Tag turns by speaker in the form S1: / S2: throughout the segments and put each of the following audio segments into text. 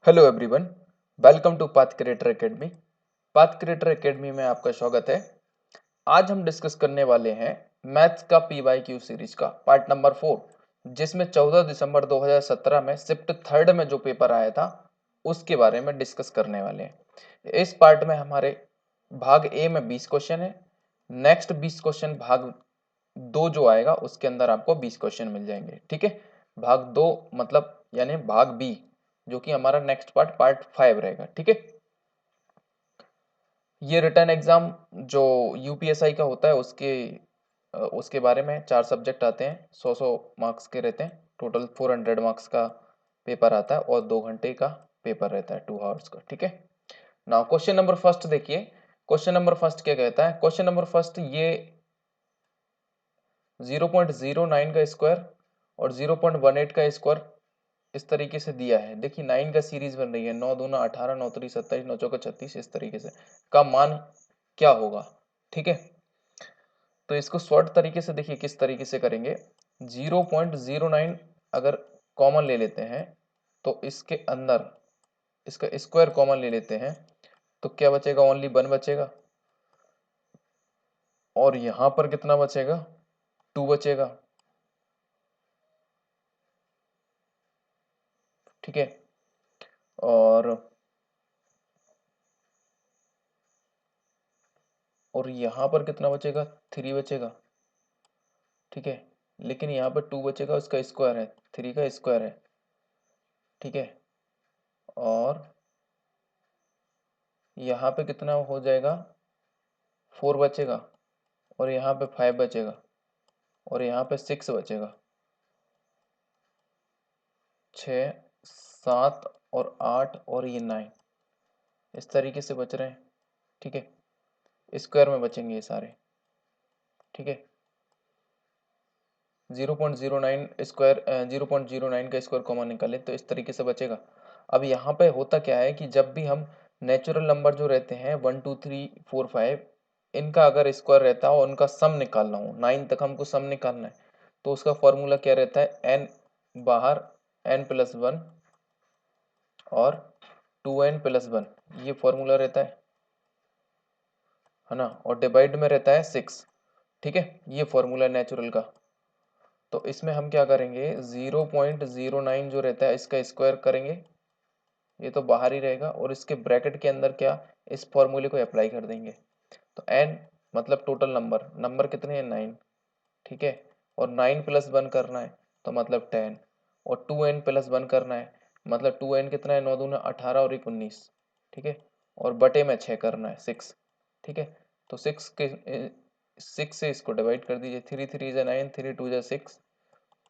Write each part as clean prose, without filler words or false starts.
S1: Hello everyone, welcome to Path Creator Academy. Path Creator Academy में आपका स्वागत है। आज हम डिस्कस करने वाले हैं मैथ्स का पीवाईक्यू सीरीज का पार्ट नंबर 4, जिसमें 14 दिसंबर 2017 में शिफ्ट थर्ड में जो पेपर आया था उसके बारे में डिस्कस करने वाले हैं। इस पार्ट में हमारे भाग ए में 20 क्वेश्चन है। नेक्स्ट 20 क्वेश्चन भाग दो जो आएगा उसके अंदर आपको 20 क्वेश्चन मिल जाएंगे। ठीक है, भाग दो मतलब यानी भाग बी, जो कि हमारा नेक्स्ट पार्ट 5 रहेगा। ठीक है, ये रिटर्न एग्जाम जो यूपीएसआई का होता है उसके बारे में 4 सब्जेक्ट आते हैं, 100 मार्क्स के रहते हैं। टोटल 400 मार्क्स का पेपर आता है और 2 घंटे का पेपर रहता है, 2 आवर्स का। ठीक है, नाउ क्वेश्चन नंबर फर्स्ट देखिए। क्वेश्चन नंबर फर्स्ट क्या कहता है? क्वेश्चन नंबर फर्स्ट ये 0.09 का स्क्वायर और 0.18 का स्क्वायर इस तरीके से दिया है। देखिए 9 का सीरीज बन रही है, 9 दूना 18, 9 3 27, 9 चौका 36, इस तरीके से का मान क्या होगा। ठीक है, तो इसको शॉर्ट तरीके से देखिए किस तरीके से करेंगे। 0.09 अगर कॉमन ले लेते हैं तो इसके अंदर इसका स्क्वायर कॉमन ले लेते हैं तो क्या बचेगा? ओनली 1 बचेगा। और यहां पर कितना बचेगा? 2 बचेगा। ठीक है, और यहां पर कितना बचेगा? 3 बचेगा। ठीक है, लेकिन यहाँ पर 2 बचेगा, उसका स्क्वायर है, 3 का स्क्वायर है। ठीक है, और यहाँ पे कितना हो जाएगा? 4 बचेगा, और यहाँ पे 5 बचेगा, और यहाँ पे 6 बचेगा। 6, 7 और 8 और ये 9 इस तरीके से बच रहे हैं। ठीक है, स्क्वायर में बचेंगे ये सारे। ठीक है, 0.09 स्क्वायर 0.09 का स्क्वायर कॉमन निकाले तो इस तरीके से बचेगा। अब यहाँ पे होता क्या है कि जब भी हम नेचुरल नंबर जो रहते हैं 1 2 3 4 5, इनका अगर स्क्वायर रहता है और उनका सम निकालना हो, 9 तक हमको सम निकालना है, तो उसका फॉर्मूला क्या रहता है? n बाहर n+1 और 2n+1, ये फॉर्मूला रहता है ना, और डिवाइड में रहता है 6। ठीक है, ये फॉर्मूला है नेचुरल का। तो इसमें हम क्या करेंगे? 0.09 जो रहता है इसका स्क्वायर करेंगे, ये तो बाहर ही रहेगा, और इसके ब्रैकेट के अंदर क्या, इस फॉर्मूले को अप्लाई कर देंगे। तो n मतलब टोटल नंबर, नंबर कितने हैं? 9। ठीक है, और 9+1 करना है तो मतलब 10, और 2n+1 करना है मतलब 2n कितना है? 9 दूना 18 और 1 19। ठीक है, और बटे में 6 करना है, 6। ठीक है, तो 6 से इसको डिवाइड कर दीजिए। 3 3 जा 9, 3 2 जा 6,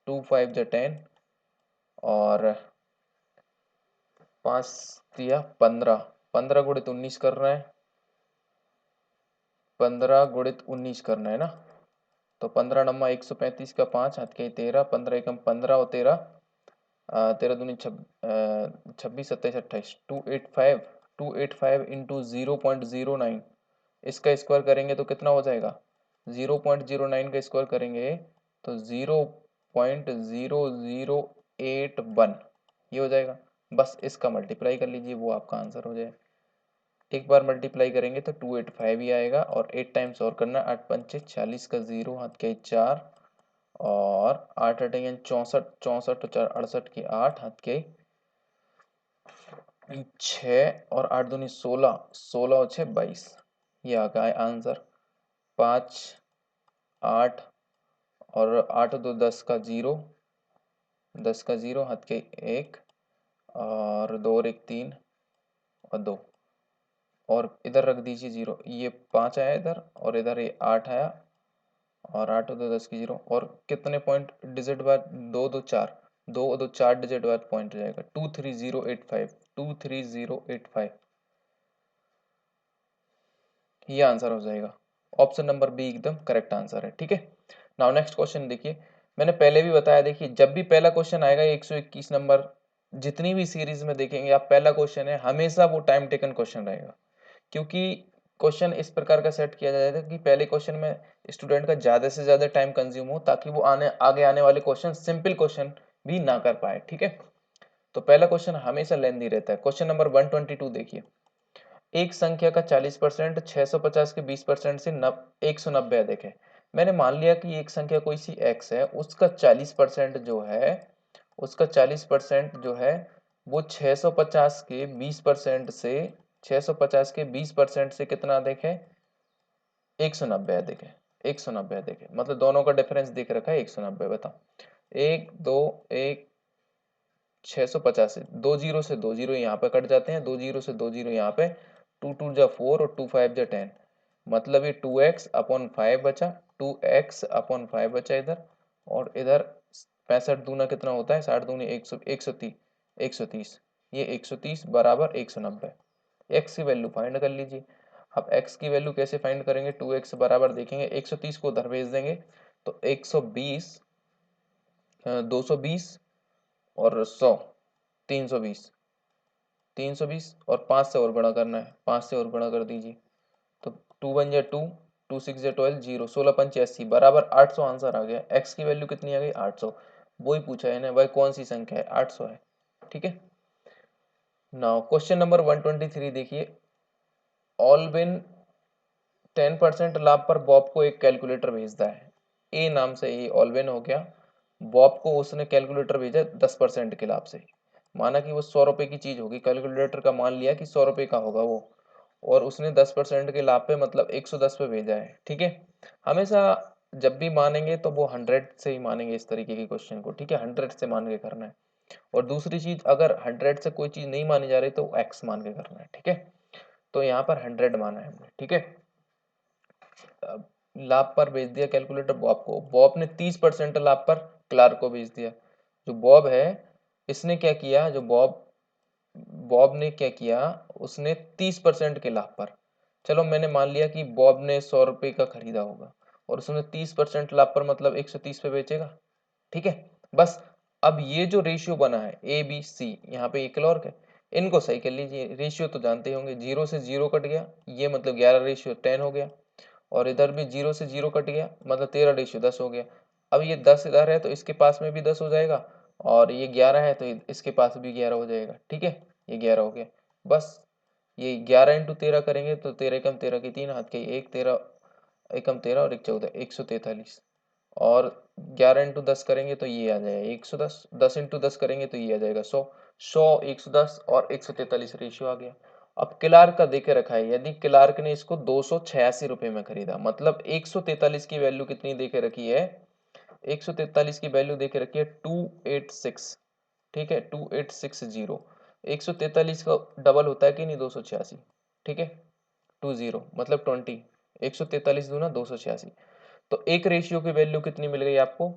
S1: 2 5 जा 10, और 5 दिया 15। 15 गुणित 19 करना है, 15 गुणित 19 करना है ना। तो 15 नम्मा 135 का 5 हाथ के 13, 15 एकम 15 और 13, 13 दूनी 26, 27, 28, 285। 285 इंटू 0.09, इसका स्क्वायर करेंगे तो कितना हो जाएगा? 0.09 का स्क्वायर करेंगे तो 0.0081 ये हो जाएगा। बस इसका मल्टीप्लाई कर लीजिए, वो आपका आंसर हो जाए। एक बार मल्टीप्लाई करेंगे तो 285 ही आएगा, और 8 टाइम्स और करना। 8 पंचे 40 का 0 हाथ के 4, और 8 अटेंगन 64, 64 4 68 की 8 हाथ के 6, और 8 दूनी 16, 16 और 6 22, ये आ गया आंसर। 5 8 और 8 2 10 का 0, 10 का 0 हाथ के 1, और 2 और 1 3 और 2, और इधर रख दीजिए 0। ये 5 आया इधर, और इधर ये 8 आया, और 8 और 2 10 की 0, और कितने पॉइंट डिजिट बाद? 2 2 4, 2 और 2 4 डिजिट बाद पॉइंट जाएगा। 23085, 23085, ये आंसर हो जाएगा। ऑप्शन नंबर बी एकदम करेक्ट आंसर है। ठीक है, नाउ नेक्स्ट क्वेश्चन देखिए। मैंने पहले भी बताया, देखिए जब भी पहला क्वेश्चन आएगा 121 नंबर, जितनी भी सीरीज में देखेंगे आप, पहला क्वेश्चन है हमेशा वो टाइम टेकन क्वेश्चन रहेगा, क्योंकि क्वेश्चन इस प्रकार का सेट किया जाएगा कि पहले क्वेश्चन में स्टूडेंट का ज्यादा से ज्यादा टाइम कंज्यूम हो, ताकि वो आगे आने वाले क्वेश्चन सिंपल क्वेश्चन भी ना कर पाए। ठीक है, तो पहला क्वेश्चन हमेशा लेंदी रहता है। क्वेश्चन नंबर 122 देखिए, एक संख्या का 40% 650 के 20% से 190 अधिक है। मैंने मान लिया कि एक संख्या कोई सी x है, उसका 40% जो है, उसका 40% जो है वो 650 के 20% से 650 के 20% से कितना अधिक है, 190 अधिक है। 190 अधिक है, मतलब दोनों का डिफरेंस दिख रखा है 190। बताओ, एक दो एक 650 से दो जीरो से दो जीरो यहाँ पे कट जाते हैं, दो जीरो से दो जीरो यहाँ पे, टू टू जा 4 और टू फाइव जा 10, मतलब ये 2x अपॉन 5 बचा, 2x अपॉन 5 बचा इधर, और इधर 65 दूना कितना होता है, 60 दूनी 130, ये 130 बराबर 190। x की वैल्यू फाइंड कर लीजिए। अब x की वैल्यू कैसे फाइंड करेंगे, 2x बराबर देखेंगे 130 को उधर भेज देंगे तो 120, 220 और 100, 320, 320 और 5 से और गुणा करना है, 5 से और गुणा कर दीजिए तो 2 1 जा 2, 2 6 जा 12, 0, 16 पंच 80 बराबर 800 आंसर आ गया। x की वैल्यू कितनी आ गई, 800। वही पूछा है ना, वह कौन सी संख्या है, 800 है। ठीक है। नाउ क्वेश्चन नंबर 123 देखिए, ऑलविन 10% लाभ पर बॉब को एक कैलकुलेटर भेजता है। ए नाम से ये ऑलविन हो गया, बॉब को उसने कैलकुलेटर भेजा 10% के लाभ से। माना कि वो 100 रुपए की चीज होगी, कैलकुलेटर का मान लिया कि 100 रुपए का होगा वो, और उसने 10% के लाभ पे मतलब 110 पे भेजा है। ठीक है। हमेशा जब भी मानेंगे तो वो 100 से ही मानेंगे इस तरीके के क्वेश्चन को। ठीक है, 100 से मान के करना है। और दूसरी चीज, अगर 100 से कोई चीज नहीं मानी जा रही तो एक्स मान के करना है। ठीक है, तो यहाँ पर 100 माना है हमने। ठीक है, लाभ पर भेज दिया कैलकुलेटर बॉब को, बॉब ने 30% लाभ पर क्लार्क को भेज दिया। जो बॉब है, इसने क्या किया, जो बॉब बॉब ने क्या किया, उसने 30% के लाभ पर, चलो मैंने मान लिया कि बॉब ने 100 रुपए का खरीदा होगा और उसने 30% लाभ पर मतलब 130 पे बेचेगा। ठीक है, बस अब ये जो रेशियो बना है ए बी सी, यहाँ पे एक क्लॉर्क है, इनको सही कर लीजिए। रेशियो तो जानते होंगे, जीरो से जीरो कट गया, ये मतलब 11:10 हो गया, और इधर भी जीरो से जीरो कट गया, मतलब 13:10 हो गया। अब ये 10 इधर है तो इसके पास में भी 10 हो जाएगा, और ये 11 है तो इसके पास भी 11 हो जाएगा। ठीक है, ये 11 हो गया। बस ये 11 इंटू 13 करेंगे तो 13 एकम 13 की 3 हाथ के एक, 13 एकम 13 और एक 14, 143, और 11 इंटू 10 करेंगे तो ये आ जाएगा 110, 10 इंटू 10 करेंगे तो ये आ जाएगा 100, 100, 110 और 143 रेशियो आ गया। अब क्लार्क का देके रखा है, यदि क्लार्क ने इसको 286 रुपए में खरीदा, मतलब 143 की वैल्यू कितनी देके रखी है, 143 की वैल्यू देके रखी है 286। ठीक है, 2860, 143 का डबल होता है कि नहीं, 286। ठीक है, 20 मतलब 20, 143 दूना 286, तो एक रेशियो की वैल्यू कितनी मिल गई आपको,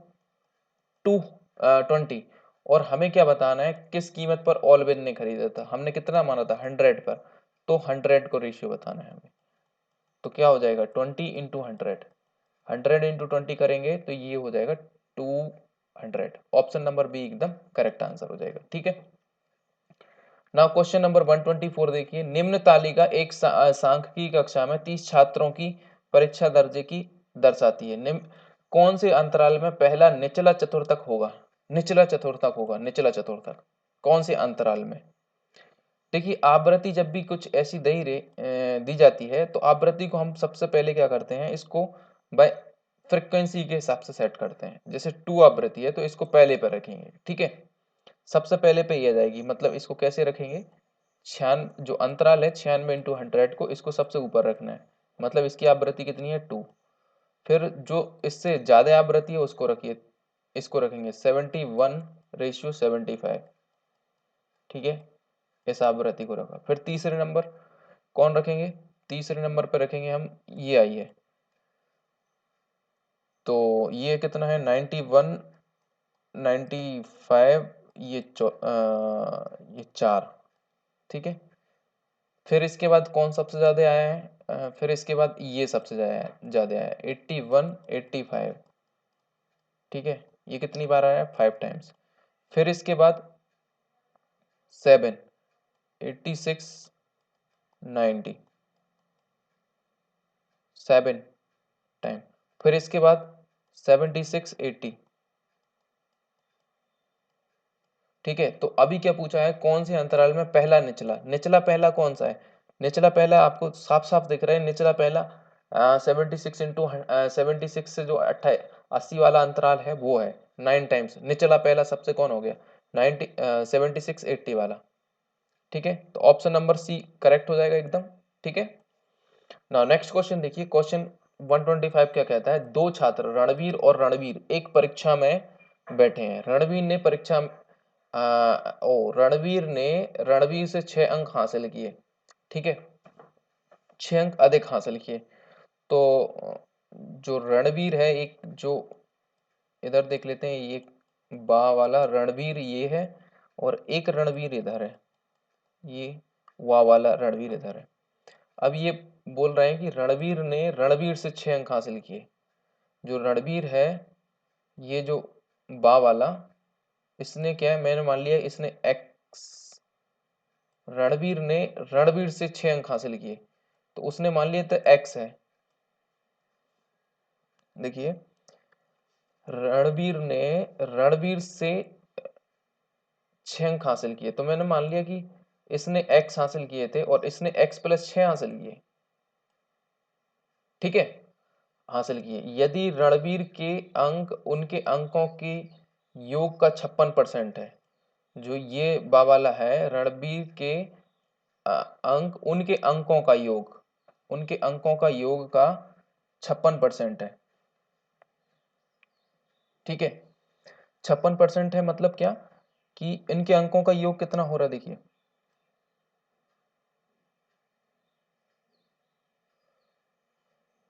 S1: 20। और हमें क्या बताना है, किस कीमत पर ऑलविन ने खरीदा था, हमने कितना माना था, 100 पर, तो 100 को रेशियो बताना है हमें। तो क्या हो जाएगा, 20 इंटू 100, 100 इंटू 20 करेंगे तो ये हो जाएगा 200। ऑप्शन नंबर बी एकदम करेक्ट आंसर हो जाएगा। ठीक है। नाउ क्वेश्चन नंबर 124 देखिए, निम्न तालिका एक सांख्यिकी कक्षा में 30 छात्रों की परीक्षा दर्जे की दर्शाती है। निम्न कौन से अंतराल में पहला निचला चतुर्थक होगा, निचला चतुर्थक होगा, निचला चतुर्थक कौन से अंतराल में। देखिए, आवृत्ति जब भी कुछ ऐसी दी जाती है तो आवृत्ति को हम सबसे पहले क्या करते हैं, इसको बाय फ्रीक्वेंसी के हिसाब से सेट करते हैं। जैसे 2 आवृत्ति है तो इसको पहले पर रखेंगे। ठीक है, सबसे पहले पे ये आ जाएगी, मतलब इसको कैसे रखेंगे, जो अंतराल है 96 इंटू 100 को इसको सबसे ऊपर रखना है, मतलब इसकी आवृत्ति कितनी है 2। फिर जो इससे ज्यादा आवृत्ति है उसको रखिए, इसको रखेंगे 71:75। ठीक है, इस आवृत्ति को रखा। फिर तीसरे नंबर कौन रखेंगे, तीसरे नंबर पे रखेंगे हम, ये आई है, तो ये कितना है 91, 95, ये 4। ठीक है, फिर इसके बाद कौन सबसे ज्यादा आया है, फिर इसके बाद ये सबसे ज्यादा आया है 81, 85। ठीक है, ये कितनी बार आया है, 5 टाइम्स। फिर इसके बाद 7, 86, 90, 7 टाइम। फिर इसके बाद 76, 80, ठीक है, तो अभी क्या पूछा है, कौन से अंतराल में पहला निचला, निचला पहला कौन सा है, निचला पहला आपको साफ साफ दिख रहा है, निचला पहला 76 इंटू 76 से जो 80 वाला अंतराल है वो है 9 टाइम्स, निचला पहला सबसे कौन हो गया 90 76 80 वाला। ठीक है, तो ऑप्शन नंबर सी करेक्ट हो जाएगा एकदम। ठीक है, नाउ नेक्स्ट क्वेश्चन देखिए, क्वेश्चन 125 क्या कहता है, दो छात्र रणवीर और रणवीर एक परीक्षा में बैठे हैं, रणवीर से 6 अंक हासिल किए, ठीक है, 6 अंक अधिक हासिल किए, तो जो रणवीर है, एक जो इधर देख लेते हैं, ये बा वाला रणवीर ये है, और एक रणवीर इधर है, ये वा वाला रणवीर इधर है। अब ये बोल रहे हैं कि रणवीर ने रणवीर से 6 अंक हासिल किए, जो रणवीर है ये जो बा वाला, इसने क्या है, मैंने मान लिया इसने एक्स, रणवीर ने रणवीर से 6 अंक हासिल किए, तो उसने मान लिया था एक्स है। देखिए, रणवीर ने रणवीर से 6 अंक हासिल किए, तो मैंने मान लिया कि इसने एक्स हासिल किए थे और इसने एक्स प्लस 6 हासिल किए, ठीक है, हासिल किए। यदि रणवीर के अंक उनके अंकों के योग का 56% है, जो ये बा वाला है, रणवीर के अंक उनके अंकों का योग, उनके अंकों का योग का 56% है, ठीक है, 56% है मतलब क्या, कि इनके अंकों का योग कितना हो रहा है, देखिए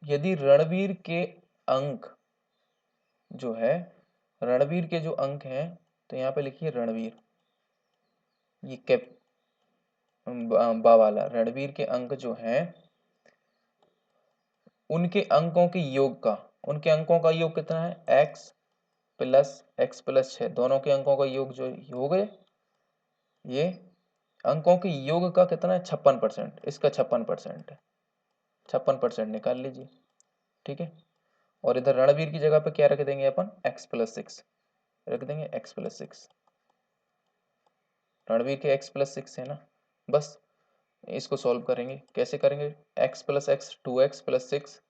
S1: यदि रणवीर के अंक जो है, रणवीर के जो अंक हैं, तो यहाँ पे लिखिए रणवीर, ये कैप बा वाला रणवीर के अंक जो हैं, उनके अंकों के योग का, उनके अंकों का योग कितना है, एक्स प्लस 6, दोनों के अंकों का योग जो हो गए, ये अंकों के योग का कितना है, 56%, इसका 56% है, 56% निकाल लीजिए, ठीक है, और इधर रणवीर की जगह पे क्या रख देंगे अपन, x+6 रख देंगे, x+6, रणवीर के x+6 है ना, बस इसको सॉल्व करेंगे, कैसे करेंगे, x+x 2x+6,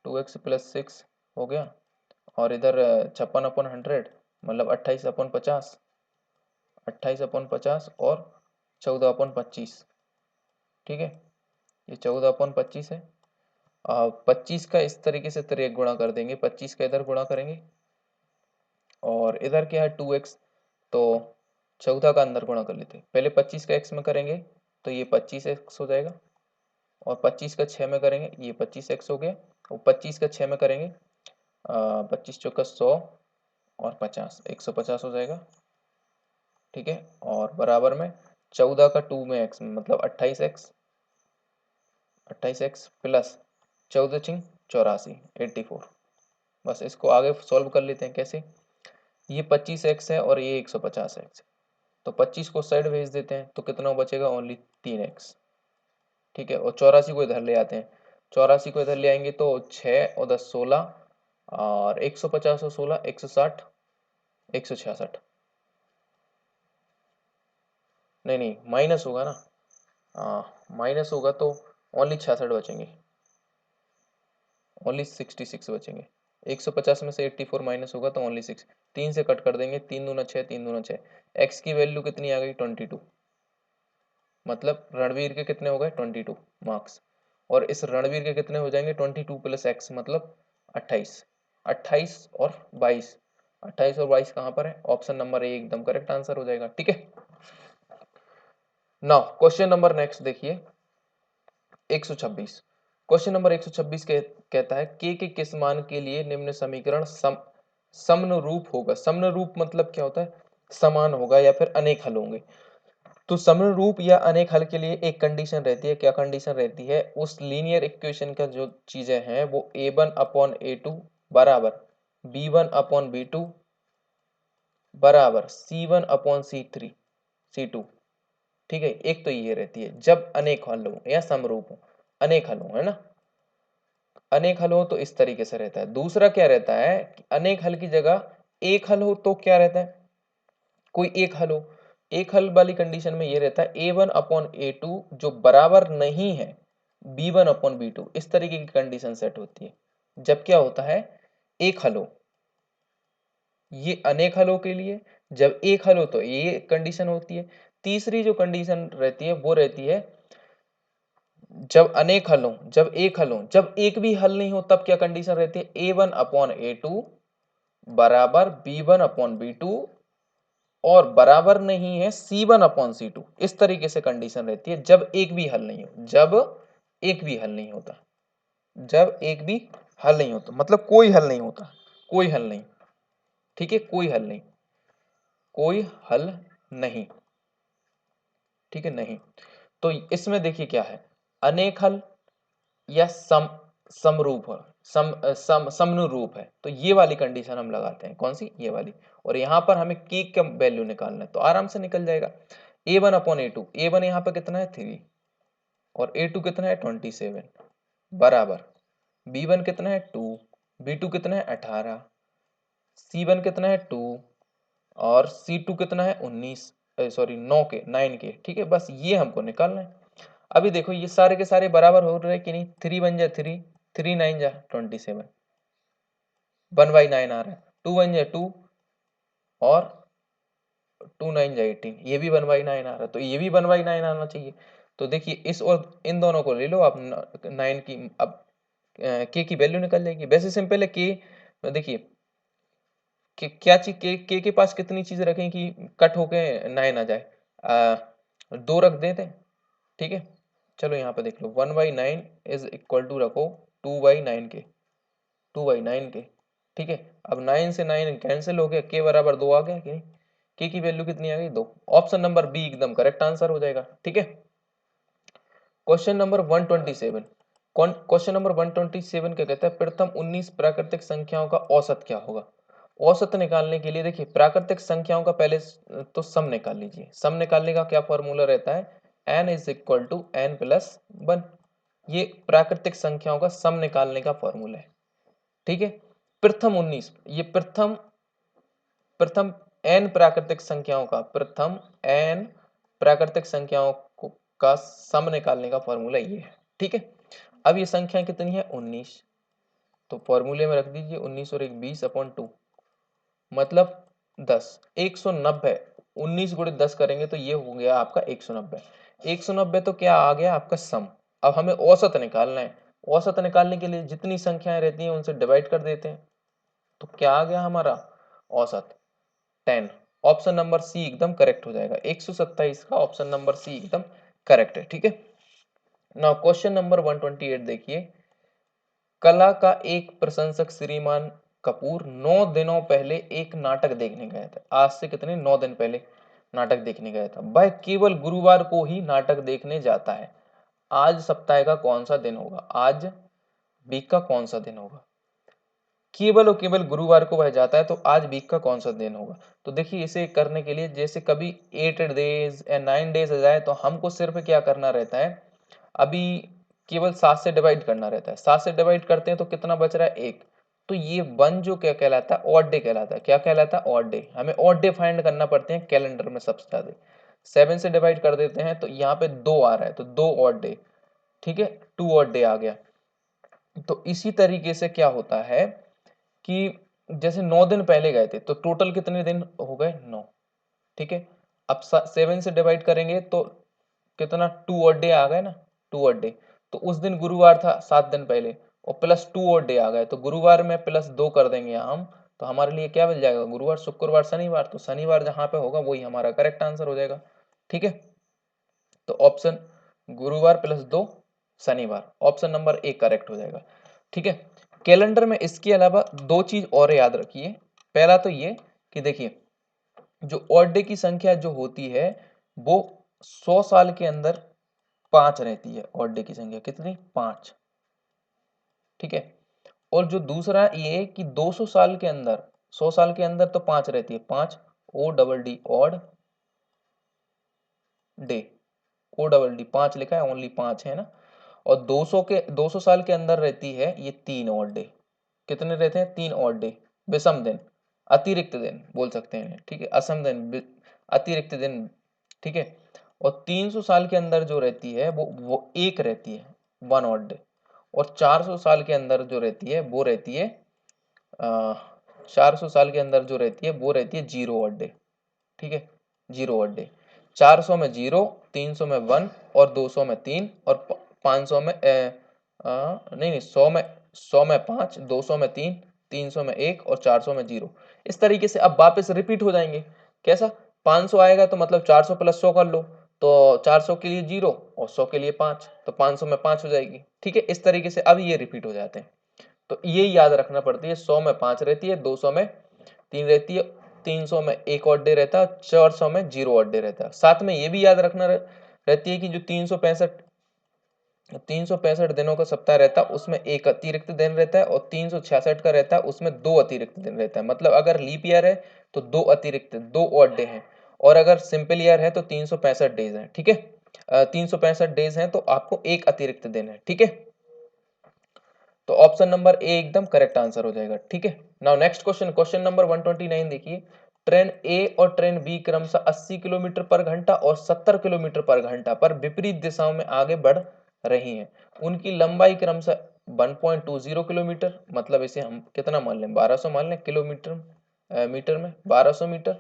S1: 2x+6 हो गया, और इधर 56/100 मतलब 28/50, 28/50 और 14/25, ठीक है, ये 14/25 है। 25 का इस तरीके से तिरक गुणा कर देंगे, 25 का इधर गुणा करेंगे, और इधर क्या है 2x, तो 14 का अंदर गुणा कर लेते हैं, पहले 25 का x में करेंगे तो ये 25x हो जाएगा, और 25 का 6 में करेंगे ये 25x हो गया, और 25 का 6 में करेंगे 25 चौका 100 और 50 150 हो जाएगा, ठीक है, और बराबर में 14 का 2 में x में मतलब 28x, 28x प्लस 14 चिंग 84 84, बस इसको आगे सॉल्व कर लेते हैं, कैसे, ये 25x है और ये 150x है, तो 25 को साइड भेज देते हैं, तो कितना बचेगा, ओनली 3x, ठीक है, और 84 को इधर ले आते हैं, 84 को इधर ले आएंगे तो 6 और 10 16, और 150 और 16 160 166, नहीं नहीं माइनस होगा ना, माइनस होगा तो ओनली 66 बचेंगे, ओनली 66 बचेंगे, 150 में से 84 माइनस होगा तो ओनली 6, 3 से कट कर देंगे, 3 दूना 6 3 दूना 6, x की वैल्यू कितनी आ गई 22, मतलब रणवीर के कितने हो गए 22 मार्क्स, और इस रणवीर के कितने हो जाएंगे 22 प्लस x मतलब 28, 28 और 22, 28 और 22 कहाँ पर है, ऑप्शन नंबर ए एकदम करेक्ट आंसर हो जाएगा, ठीक है। नाउ क्वेश्चन नंबर नेक्स्ट देखिए 126, क्वेश्चन नंबर 126 कहता है के किस मान के लिए निम्न समीकरण समनुरूप होगा, समनुरूप मतलब क्या होता है, समान होगा या फिर अनेक हल होंगे, तो समरूप या अनेक हल के लिए एक कंडीशन रहती है, क्या कंडीशन रहती है, उस लीनियर इक्वेशन का जो चीजें हैं वो a1/a2 बराबर b1/b2 बराबर c1/c2, ठीक है, एक तो ये रहती है जब अनेक हल हो या समरूप हो, अनेक हल हो, है ना, अनेक हल हो तो इस तरीके से रहता है। दूसरा क्या रहता है कि अनेक हल की जगह एक हल हो तो क्या रहता है, कोई एक हल हो। एक हल वाली कंडीशन में ये रहता है A1/A2 जो बराबर नहीं है B1/B2, इस तरीके की कंडीशन सेट होती है। जब क्या होता है, एक हल हो। ये अनेक हलों के लिए, जब एक हल हो तो ये कंडीशन होती है। तीसरी जो कंडीशन रहती है वो रहती है जब अनेक हल हो, जब एक हल हो। जब एक भी हल नहीं हो तब क्या कंडीशन रहती है, A1/A2 बराबर B1/B2 और बराबर नहीं है C1/C2। इस तरीके से कंडीशन रहती है जब एक भी हल नहीं हो, जब एक भी हल नहीं होता, जब एक भी हल नहीं होता, मतलब कोई हल नहीं होता, कोई हल नहीं। ठीक है, कोई हल नहीं, कोई हल नहीं। ठीक है, नहीं। तो इसमें देखिए क्या है, अनेक हल या समरूप है, समनुरूप है, तो ये वाली कंडीशन हम लगाते हैं। कौन सी, ये वाली। और यहाँ पर हमें k का वैल्यू निकालना है तो आराम से निकल जाएगा। A1/A2, A1 यहाँ पर कितना है 3 और A2 कितना है 27 बराबर B1 कितना है 2, B2 कितना है 18, C1 कितना है 2 और C2 कितना है 19, सॉरी 9 के। ठीक है, बस ये हमको निकालना है। अभी देखो ये सारे के सारे बराबर हो रहे कि नहीं, 3 बन जा 3, 3 9 जा 27, 1/9 आ रहा है, 2 1 जा 2 और 2 9 जा 18, ये भी 1/9 आ रहा है, तो ये भी 1/9 आना चाहिए। तो देखिए इस और इन दोनों को ले लो आप 9 की, अब के की वैल्यू निकल जाएगी। वैसे सिंपल है के, देखिए क्या चीज के पास कितनी चीजें रखें कि कट होके 9 आ जाए, 2 रख देते। ठीक है, चलो यहाँ पे देख लो 1/9 इज इक्वल टू रखो 2/9 के, 2/9 के। ठीक है, अब 9 से 9 कैंसिल हो गया, के बराबर 2 आ गया कि नहीं, के की वैल्यू कितनी आ गई 2। ऑप्शन नंबर बी एकदम करेक्ट आंसर हो जाएगा। ठीक है, क्वेश्चन नंबर 127। क्वेश्चन नंबर 127 क्या कहता है, प्रथम 19 प्राकृतिक संख्याओं का औसत क्या होगा। औसत निकालने के लिए देखिए प्राकृतिक संख्याओं का पहले तो सम निकाल लीजिए। सम निकालने का क्या फॉर्मूला रहता है, n is equal to n plus 1। ये प्राकृतिक संख्याओं का सम निकालने का फॉर्मूला है। ठीक है, प्रथम 19, ये प्रथम प्रथम n प्राकृतिक संख्याओं का, प्रथम n प्राकृतिक संख्याओं का सम निकालने का फॉर्मूला ये है। ठीक है, अब ये संख्या कितनी है 19, तो फॉर्मूले में रख दीजिए 19 और 1 20/2 मतलब 10, 190। 19 गुणित 10 करेंगे तो ये हो गया आपका 190। 190 तो क्या आ गया आपका सम। अब हमें औसत निकालना है। औसत निकालने के लिए जितनी संख्याएं रहती हैं उनसे डिवाइड कर देते हैं, तो क्या आ गया हमारा औसत 10। ऑप्शन नंबर सी एकदम करेक्ट हो जाएगा, 127 का ऑप्शन नंबर सी एकदम करेक्ट है। ठीक है, नाउ क्वेश्चन नंबर 128 देखिए, कला का एक प्रशंसक श्रीमान कपूर 9 दिनों पहले एक नाटक देखने गया था। आज से कितने 9 दिन पहले नाटक देखने गया था। वह केवल गुरुवार को ही नाटक देखने जाता है। आज सप्ताह का कौन सा दिन होगा, आज वीक का कौन सा दिन होगा। केवल और केवल गुरुवार को वह जाता है, तो आज वीक का कौन सा दिन होगा। तो देखिए इसे करने के लिए जैसे कभी 8 डेज या 9 डेज आ जाए तो हमको सिर्फ क्या करना रहता है, अभी केवल 7 से डिवाइड करना रहता है। 7 से डिवाइड करते हैं तो कितना बच रहा है 1। तो ये 1 जो क्या कहलाता है, ऑड डे कहलाता है। क्या कहलाता है, ऑड डे। हमें ऑड डे फाइंड करना पड़ते हैं कैलेंडर में सबसे ज्यादा। 7 से डिवाइड कर देते हैं तो यहाँ पे 2 आ रहा है, तो 2 ऑड डे। ठीक है, 2 ऑड डे आ गया। तो इसी तरीके से क्या होता है कि जैसे 9 दिन पहले गए थे तो टोटल कितने दिन हो गए 9। ठीक है, अब 7 से डिवाइड करेंगे तो कितना 2 और डे आ गए ना, 2 और डे। तो उस दिन गुरुवार था 7 दिन पहले, और प्लस 2 और डे आ गए, तो गुरुवार में प्लस 2 कर देंगे हम, तो हमारे लिए क्या मिल जाएगा, गुरुवार शुक्रवार शनिवार। तो शनिवार जहां पे होगा वही हमारा करेक्ट आंसर हो जाएगा। ठीक है, तो ऑप्शन गुरुवार प्लस 2 शनिवार, ऑप्शन नंबर ए करेक्ट हो जाएगा। ठीक है, कैलेंडर में इसके अलावा 2 चीज और याद रखिए। पहला तो ये कि देखिए जो ऑड डे की संख्या जो होती है वो 100 साल के अंदर 5 रहती है। ऑड डे की संख्या कितनी, 5। ठीक है, और जो दूसरा ये कि 200 साल के अंदर, 100 साल के अंदर तो 5 रहती है, 5 O double D odd day. O double D 5 लिखा है, ओनली 5 है ना। और 200 साल के अंदर रहती है ये 3 ऑड डे। कितने रहते हैं, 3 ऑड डे, विषम दिन, अतिरिक्त दिन बोल सकते हैं। ठीक है, असम दिन, अतिरिक्त दिन, ठीक है। और 300 साल के अंदर जो रहती है वो एक रहती है, 1 ऑड डे। और 400 साल के अंदर जो रहती है वो रहती है 400 साल के अंदर जो रहती है वो रहती है 0 ऑड डे, ठीक है, 0 ऑड डे। 400 में 0, 300 में 1 और 200 में 3 और 500 में नहीं 100 में 5, 200 में 3, 300 में 1 और 400 में 0। इस तरीके से अब वापस रिपीट हो जाएंगे। कैसा? 500 आएगा तो मतलब 400 प्लस 100 कर लो, तो 400 के लिए 0 और 100 के लिए 5, तो 500 में 5 हो जाएगी, ठीक है। इस तरीके से अब ये रिपीट हो जाते हैं। तो ये याद रखना पड़ती है, 100 में 5 रहती है, 200 में 3 रहती है, 300 में 1 ऑड डे रहता है, 400 में 0 ऑड डे रहता है। साथ में ये भी याद रखना रहती है कि जो 365 दिनों का सप्ताह रहता है उसमें एक अतिरिक्त दिन रहता है, और 366 का रहता है उसमें 2 अतिरिक्त दिन रहता है। मतलब अगर लीप ईयर है तो 2 अतिरिक्त, 2 ऑड डे हैं, और अगर सिंपल ईयर है तो 365 डेज हैं, ठीक है। 365 डेज हैं तो आपको एक अतिरिक्त दिन है, ठीक है। तो ऑप्शन नंबर ए एकदम करेक्ट आंसर हो जाएगा, ठीक है। Now next question, question number 129 देखिए। ट्रेन ए और ट्रेन बी क्रमशः 80 किलोमीटर पर घंटा और 70 किलोमीटर पर घंटा पर विपरीत दिशाओं में आगे बढ़ रही हैं। उनकी लंबाई क्रमशः 1.20 किलोमीटर, मतलब इसे हम कितना मान लें, 1200 मान लें किलोमीटर, मीटर में 1200 मीटर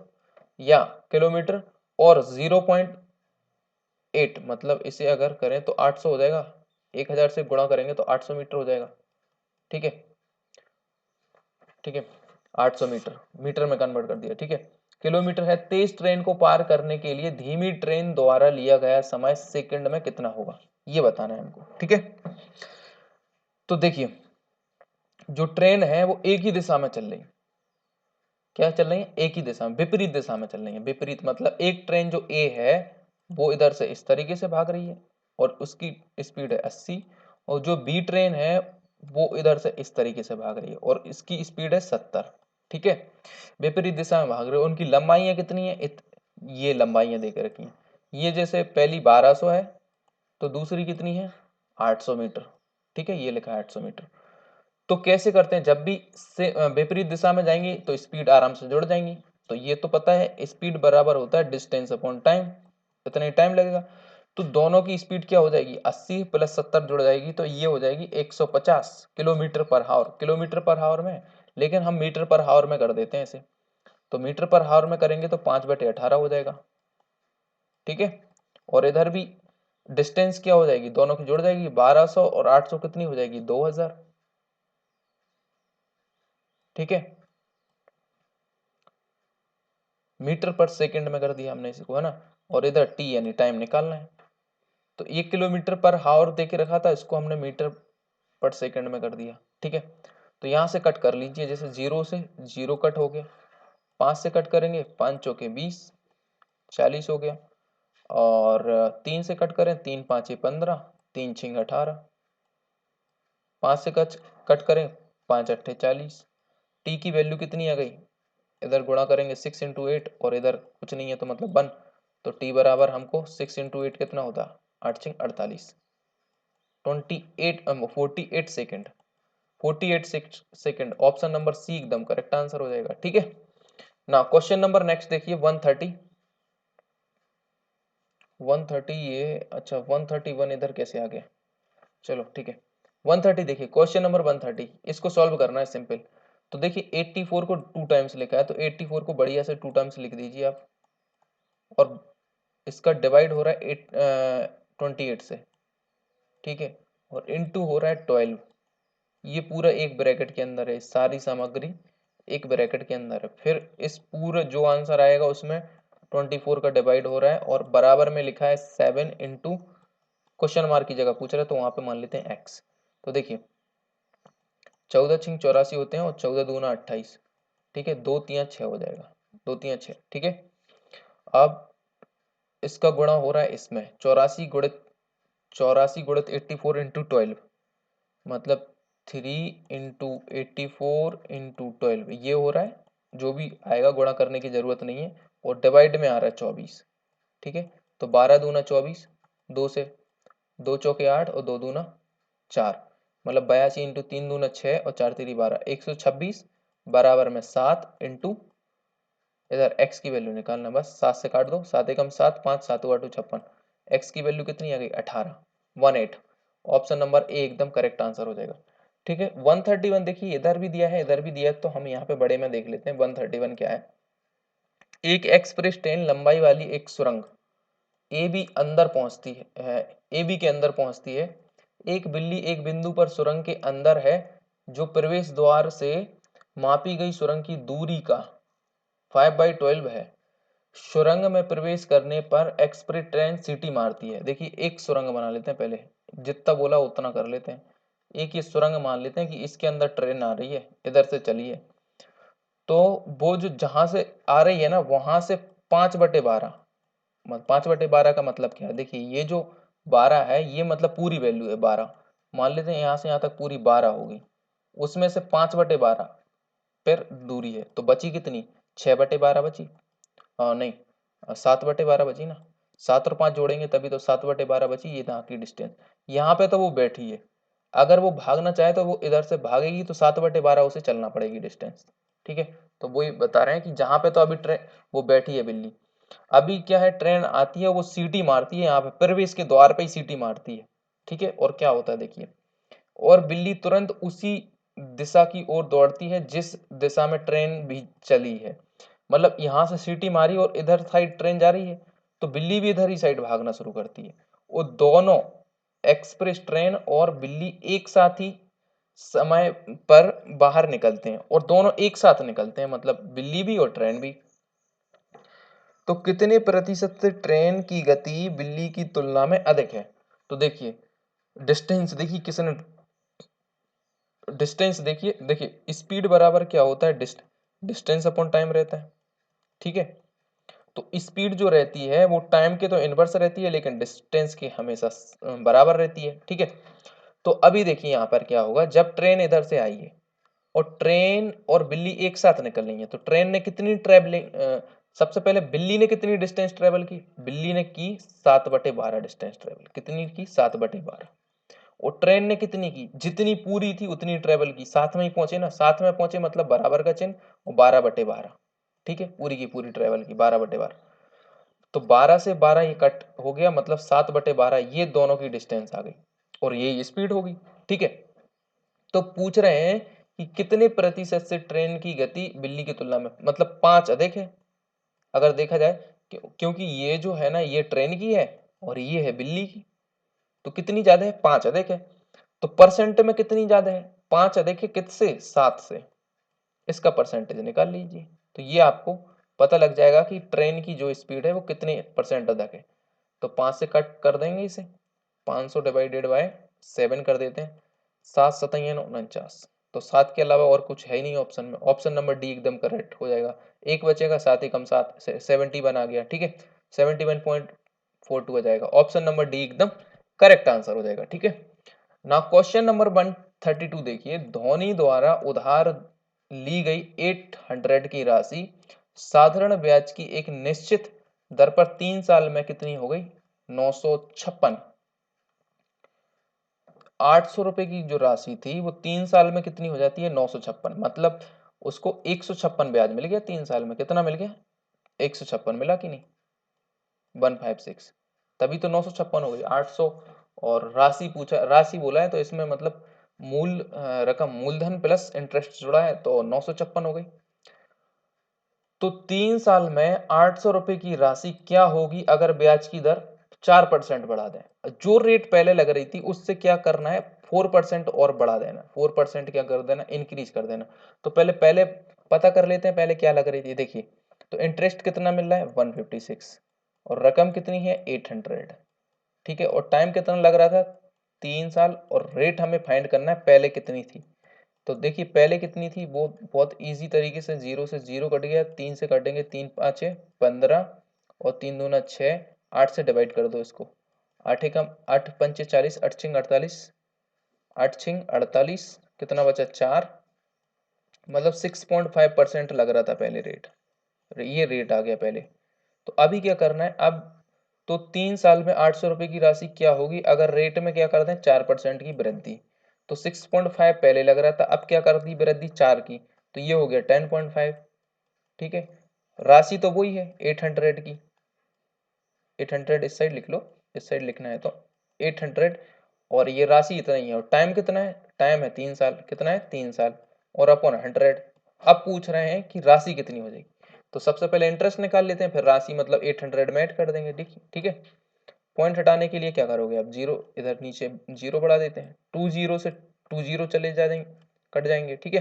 S1: या किलोमीटर, और 0.8 मतलब इसे अगर करें तो 800 हो जाएगा, 1000 से गुणा करेंगे तो 800 मीटर हो जाएगा, ठीक है, ठीक है। 800 मीटर मीटर में कन्वर्ट कर दिया, ठीक है। किलोमीटर है। तेज ट्रेन को पार करने के लिए धीमी ट्रेन द्वारा लिया गया समय सेकंड में कितना होगा, ये बताना है हमको, ठीक है। तो देखिए, जो ट्रेन है वो एक ही दिशा में चल रही है। क्या चल रही है? एक ही दिशा में, विपरीत दिशा में चल रही है। विपरीत मतलब एक ट्रेन जो ए है वो इधर से इस तरीके से भाग रही है और उसकी स्पीड है 80, और जो बी ट्रेन है वो इधर से इस तरीके से भाग रही है और इसकी स्पीड है 70, ठीक है। विपरीत दिशा में भाग रहे हो। उनकी लंबाइयां कितनी है? ये लंबाइयां दे के रखी हैं। ये जैसे पहली 1200 है तो दूसरी कितनी है? 800 मीटर, ठीक है, ये लिखा है 800 मीटर। तो कैसे करते हैं, जब भी से विपरीत दिशा में जाएंगी तो स्पीड आराम से जुड़ जाएंगी। तो ये तो पता है, स्पीड बराबर होता है डिस्टेंस अपॉन टाइम, इतना ही टाइम लगेगा। तो दोनों की स्पीड क्या हो जाएगी? 80 प्लस 70 जुड़ जाएगी तो ये हो जाएगी 150 किलोमीटर पर हावर, किलोमीटर पर हावर में, लेकिन हम मीटर पर हावर में कर देते हैं इसे। तो मीटर पर हावर में करेंगे तो 5/18 हो जाएगा, ठीक है। और इधर भी डिस्टेंस क्या हो जाएगी? दोनों की जुड़ जाएगी, 1200 और 800 कितनी हो जाएगी? 2000, ठीक है। मीटर पर सेकंड में कर दिया हमने इसको, है ना। और इधर टी यानी टाइम निकालना है। तो 1 किलोमीटर पर हावर दे के रखा था, इसको हमने मीटर पर सेकंड में कर दिया, ठीक है। तो यहाँ से कट कर लीजिए, जैसे 0 से 0 कट हो गया, 5 से कट करेंगे, 5 चौके 20, 40 हो गया। और 3 से कट करें, 3 5 15, 3 6 18, 5 से कट करें, 5 8 40। टी की वैल्यू कितनी आ गई? इधर गुणा करेंगे 6 × 8 और इधर कुछ नहीं है तो मतलब 1, तो टी बराबर हमको 6 × 8 कितना होता? 8 6 48, 48 second, 48 second. Option number C एकदम करेक्ट आंसर हो जाएगा, ठीक है ना। क्वेश्चन नंबर नेक्स्ट देखिए 130, 130 ये अच्छा 131 इधर कैसे आ गया? चलो ठीक है, 130 देखिए, क्वेश्चन नंबर 130, इसको सॉल्व करना है सिंपल। तो देखिए 84 को 2 टाइम्स लिखा है, तो 84 को बढ़िया से 2 टाइम्स लिख दीजिए आप, और इसका डिवाइड हो रहा है 28 से, ठीक है, और इनटू हो रहा है 12। ये पूरा एक ब्रैकेट के अंदर है, सारी सामग्री एक ब्रैकेट के अंदर है। फिर इस पूरे जो आंसर आएगा उसमें 24 का डिवाइड हो रहा है, और बराबर में लिखा है 7 इंटू क्वेश्चन मार्क की जगह पूछ रहा है तो वहां पे मान लेते हैं x। तो देखिए 14 6 84 होते हैं और 14 दूना 28, ठीक है, 2 3 6 हो जाएगा, 2 3 6, ठीक है। अब इसका गुणा हो रहा है इसमें 84 गुणित 84 इंटू 12, मतलब 3 × 84 इंटू 12 ये हो रहा है, जो भी आएगा गुणा करने की जरूरत नहीं है। और डिवाइड में आ रहा है 24, ठीक है। तो 12 दूना 24, 2 से 2 चौके 8 और 2 दूना 4, मतलब 82 इंटू 3 दूना 6 और 4 3 12, 126 बराबर में 7 इंटू इधर x की वैल्यू निकालना, बस 7 से काट दो, 7 एकम 7, 5 7 8 56, x की वैल्यू कितनी आ गई 18, 18। ऑप्शन नंबर ए एकदम करेक्ट आंसर हो जाएगा। ठीक है, 131 देखिए इधर भी दिया है इधर भी दिया है, तो हम यहाँ पे बड़े में देख लेते हैं 131 क्या है। एक एक्सप्रेस ट्रेन लंबाई वाली एक सुरंग ए बी अंदर पहुंचती है, ए बी के अंदर पहुंचती है। एक बिल्ली एक बिंदु पर सुरंग के अंदर है जो प्रवेश द्वार से मापी गई सुरंग की दूरी का 5/12 है। सुरंग में प्रवेश करने पर एक्सप्रेस ट्रेन सीटी मारती है। देखिए एक सुरंग बना लेते हैं, पहले जितना बोला उतना कर लेते हैं। एक ये सुरंग मान लेते हैं कि इसके अंदर ट्रेन आ रही है, इधर से चली है, तो वो जो जहां से आ रही है ना वहां से 5/12, 5/12 का मतलब क्या है, देखिए ये जो 12 है ये मतलब पूरी वैल्यू है 12, मान लेते हैं यहाँ से यहाँ तक पूरी 12 होगी, उसमें से 5/12 फिर दूरी है, तो बची कितनी 6/12 बची, नहीं 7/12 बची ना, 7 और 5 जोड़ेंगे तभी तो 7/12 बची, ये यहाँ की डिस्टेंस। यहाँ पे तो वो बैठी है, अगर वो भागना चाहे तो वो इधर से भागेगी तो 7/12 उसे चलना पड़ेगी डिस्टेंस। ठीक है, तो वही बता रहे हैं कि जहां पे तो अभी ट्रेन वो बैठी है बिल्ली, अभी क्या है ट्रेन आती है वो सीटी मारती है, यहाँ पे प्रवेश के द्वार पे ही सीटी मारती है। ठीक है, और क्या होता है देखिए, और बिल्ली तुरंत उसी दिशा की ओर दौड़ती है जिस दिशा में ट्रेन भी चली है। मतलब यहाँ से सीटी मारी और इधर साइड ट्रेन जा रही है, तो बिल्ली भी इधर ही साइड भागना शुरू करती है। वो दोनों एक्सप्रेस ट्रेन और बिल्ली एक साथ ही समय पर बाहर निकलते हैं, और दोनों एक साथ निकलते हैं, मतलब बिल्ली भी और ट्रेन भी। तो कितने प्रतिशत से ट्रेन की गति बिल्ली की तुलना में अधिक है। तो देखिए डिस्टेंस देखिए किसने, डिस्टेंस देखिए, देखिए स्पीड बराबर क्या होता है, डिस्टेंस अपॉन टाइम रहता है। ठीक है, तो स्पीड जो रहती है वो टाइम के तो इनवर्स रहती है, लेकिन डिस्टेंस की हमेशा बराबर रहती है। ठीक है, तो अभी देखिए यहाँ पर क्या होगा, जब ट्रेन इधर से आई है और ट्रेन और बिल्ली एक साथ निकल रही है, तो ट्रेन ने कितनी ट्रेवलिंग, सबसे पहले बिल्ली ने कितनी डिस्टेंस ट्रेवल की, बिल्ली ने की 7/12 डिस्टेंस ट्रेवल, कितनी की 7/12। और ट्रेन ने कितनी की, जितनी पूरी थी उतनी ट्रेवल की, साथ में ही पहुंचे ना, साथ में पहुंचे मतलब बराबर का चिन्ह, और 12/12। ठीक है, पूरी की पूरी ट्रेवल की 12/12, तो 12 से 12 ये कट हो गया, मतलब 7/12 ये दोनों की डिस्टेंस आ गई, और ये स्पीड होगी। ठीक है, तो पूछ रहे हैं कि कितने प्रतिशत से ट्रेन की गति बिल्ली की तुलना में, मतलब 5 अधिक है अगर देखा जाए, क्योंकि ये जो है ना ये ट्रेन की है और ये है बिल्ली की, तो कितनी ज्यादा है 5 अधिक है। तो परसेंट में कितनी ज्यादा है, 5 अधिक है किससे, 7 से, इसका परसेंटेज निकाल लीजिए, तो ये आपको पता लग जाएगा कि ट्रेन की जो स्पीड है वो कितने परसेंट अधिक है। तो 5 से कट कर देंगे इसे, 500 डिवाइडेड बाय 7 कर देते हैं, 7×7=49, तो 7 के अलावा और कुछ है ही नहीं ऑप्शन में, ऑप्शन नंबर डी एकदम करेक्ट हो जाएगा। एक बचेगा 7 एकम 7 71 आ गया। ठीक है, 71.42 हो जाएगा, ऑप्शन नंबर डी एकदम करेक्ट आंसर हो जाएगा। ठीक है, ना क्वेश्चन नंबर 132 देखिए, धोनी द्वारा उधार ली गई 800 की राशि साधारण ब्याज की एक निश्चित दर पर 3 साल में कितनी हो गई, 956। 800 रुपए की जो राशि थी वो 3 साल में कितनी हो जाती है, 956, मतलब उसको 156 ब्याज मिल गया 3 साल में, कितना मिल गया 156 मिला कि नहीं, 156, तभी तो 956 हो गई। 800 और राशि पूछा, राशि बोला है तो इसमें मतलब मूल रकम मूलधन प्लस इंटरेस्ट जुड़ा है, तो 956 हो गई। तो 3 साल में 800 रुपए की राशि क्या होगी अगर ब्याज की दर 4% बढ़ा दें, जो रेट पहले लग रही थी उससे क्या करना है 4% और बढ़ा देना, 4% क्या कर देना, इंक्रीज कर देना। तो पहले पहले पता कर लेते हैं पहले क्या लग रही थी, देखिए तो इंटरेस्ट कितना मिल रहा है 156, और रकम कितनी है 800। ठीक है, और टाइम कितना लग रहा था 3 साल, और रेट हमें फाइंड करना है पहले कितनी थी। तो देखिए पहले कितनी थी, वो बहुत इजी तरीके से, 0 से 0 कट गया, 3 से काटेंगे, 3 5 15, और 3 दूना 6, 8 से डिवाइड कर दो इसको, 8 एकम 8 पंचे 40, 8 छिंग 48, 8 छिंग 48, कितना बचा 4, मतलब 6.5% लग रहा था पहले रेट, ये रेट आ गया पहले। तो अभी क्या करना है, अब तो 3 साल में 800 रुपए की राशि क्या होगी अगर रेट में क्या कर दें 4% की वृद्धि, तो 6.5 पहले लग रहा था, अब क्या कर दी वृद्धि 4 की, तो ये हो गया 10.5। ठीक है, राशि तो वही है 800 की, 800 इस साइड लिख लो, इस साइड लिखना है तो 800, और ये राशि इतना ही है, और टाइम कितना है, टाइम है 3 साल, कितना है 3 साल, और अपॉन 100। अब पूछ रहे हैं कि राशि कितनी हो जाएगी, तो सबसे पहले इंटरेस्ट निकाल लेते हैं, फिर राशि मतलब 800 में ऐड कर देंगे। ठीक ठीक है, पॉइंट हटाने के लिए क्या करोगे, अब जीरो इधर नीचे जीरो बढ़ा देते हैं, 20 से 20 चले जाएंगे, कट जाएंगे। ठीक है,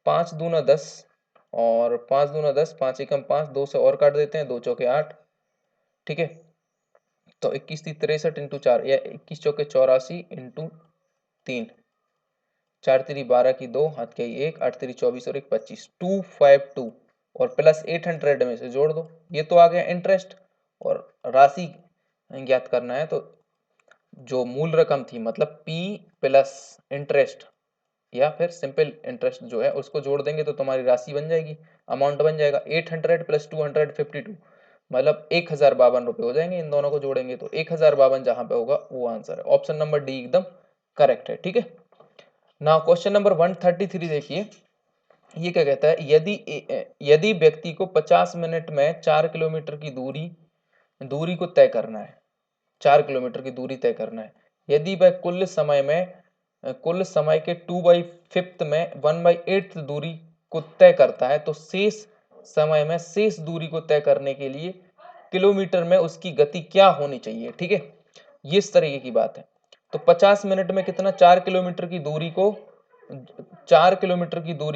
S1: 5 दूना 10, और 5 दूना 10, 5 एकम 5, 2 से और काट देते हैं, 2 चौके 8। ठीक है, तो 21 3 63 इंटू 4, या 21 चौके 84 इंटू 3, 4 3 12 की 2, हाथ के 1, 8 3 24 और 1 25, 252, और प्लस 800 में से जोड़ दो, ये तो आ गया इंटरेस्ट। और राशि ज्ञात करना है, तो जो मूल रकम थी मतलब पी प्लस इंटरेस्ट, या फिर सिंपल इंटरेस्ट जो है उसको जोड़ देंगे तो तुम्हारी राशि बन जाएगी, अमाउंट बन जाएगा 800 प्लस 252, मतलब 1052 रुपये हो जाएंगे, इन दोनों को जोड़ेंगे तो 1052 जहां पे होगा वो आंसर है, ऑप्शन नंबर डी एकदम करेक्ट है। ठीक है, ना क्वेश्चन नंबर 133 देखिए, ये क्या कहता है, यदि व्यक्ति को 50 मिनट में 4 किलोमीटर की दूरी दूरी को तय करना है, 4 किलोमीटर की दूरी तय करना है, यदि वह कुल समय के 2/5 में 1/8 दूरी को तय करता है, तो शेष समय में शेष दूरी को तय करने के लिए किलोमीटर में उसकी गति क्या होनी चाहिए। ठीक है, ये इस तरीके की बात है। तो 50 मिनट में कितना, 4 किलोमीटर की दूरी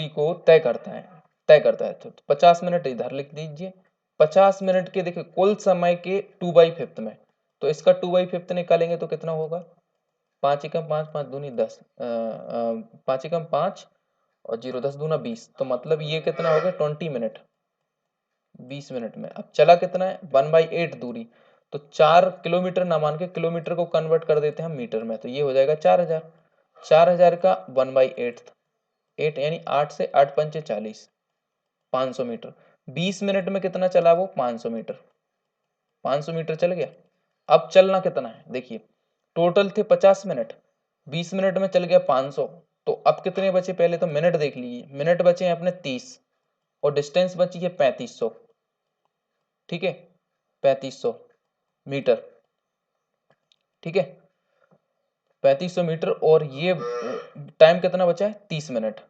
S1: को तय करता है। तो 50 मिनट इधर लिख दीजिए, 50 मिनट के देखिए कुल समय के 2/5 में, तो इसका 2/5 निकालेंगे तो कितना होगा, 5 एकम 5, 5 दूनी 10, 5 एकम 5 और 0 10 दूना 20, तो मतलब ये कितना हो गया 20 मिनट, 20 मिनट में। अब चला कितना है 1/8 दूरी, तो 4 किलोमीटर ना मान के किलोमीटर को कन्वर्ट कर देते हैं हम मीटर में, तो ये हो जाएगा 4000, 4000 का 1/8, 8 यानी 8 से 8 पंचे 40, 500 मीटर। 20 मिनट में कितना चला वो, 500 मीटर, 500 मीटर चल गया। अब चलना कितना है देखिए, टोटल थे 50 मिनट, 20 मिनट में चल गया 500, तो अब कितने बचे, पहले तो मिनट देख लीजिए, मिनट बचे हैं अपने 30, और डिस्टेंस बची है 3500। ठीक है, 3500 मीटर। ठीक है, 3500 मीटर, और ये टाइम कितना बचा है 30 मिनट।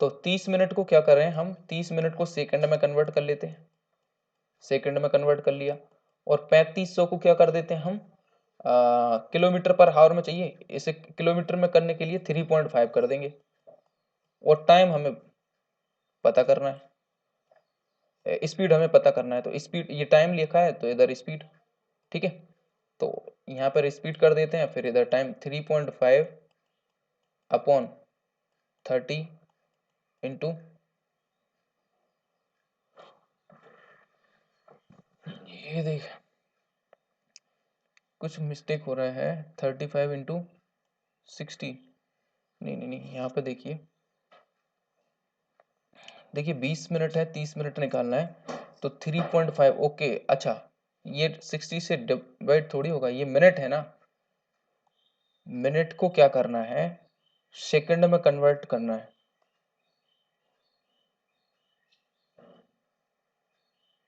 S1: तो 30 मिनट को क्या करें हम, 30 मिनट को सेकंड में कन्वर्ट कर लेते हैं, सेकंड में कन्वर्ट कर लिया, और 3500 को क्या कर देते हैं हम, किलोमीटर पर हावर में चाहिए, इसे किलोमीटर में करने के लिए 3.5 कर देंगे, और टाइम हमें पता करना है, स्पीड हमें पता करना है, तो स्पीड ये टाइम लिखा है तो इधर स्पीड। ठीक है, तो यहाँ पर स्पीड कर देते हैं, फिर इधर टाइम 3.5 अपॉन 30 इंटू, ये देख कुछ मिस्टेक हो रहा है, 35 इंटू 60, नहीं नहीं नहीं, यहाँ पे देखिए, देखिए 20 मिनट है, 30 मिनट निकालना है, तो 3.5, ओके अच्छा, ये 60 से डिवाइड थोड़ी होगा, ये मिनट है ना, मिनट को क्या करना है, सेकंड में कन्वर्ट करना है,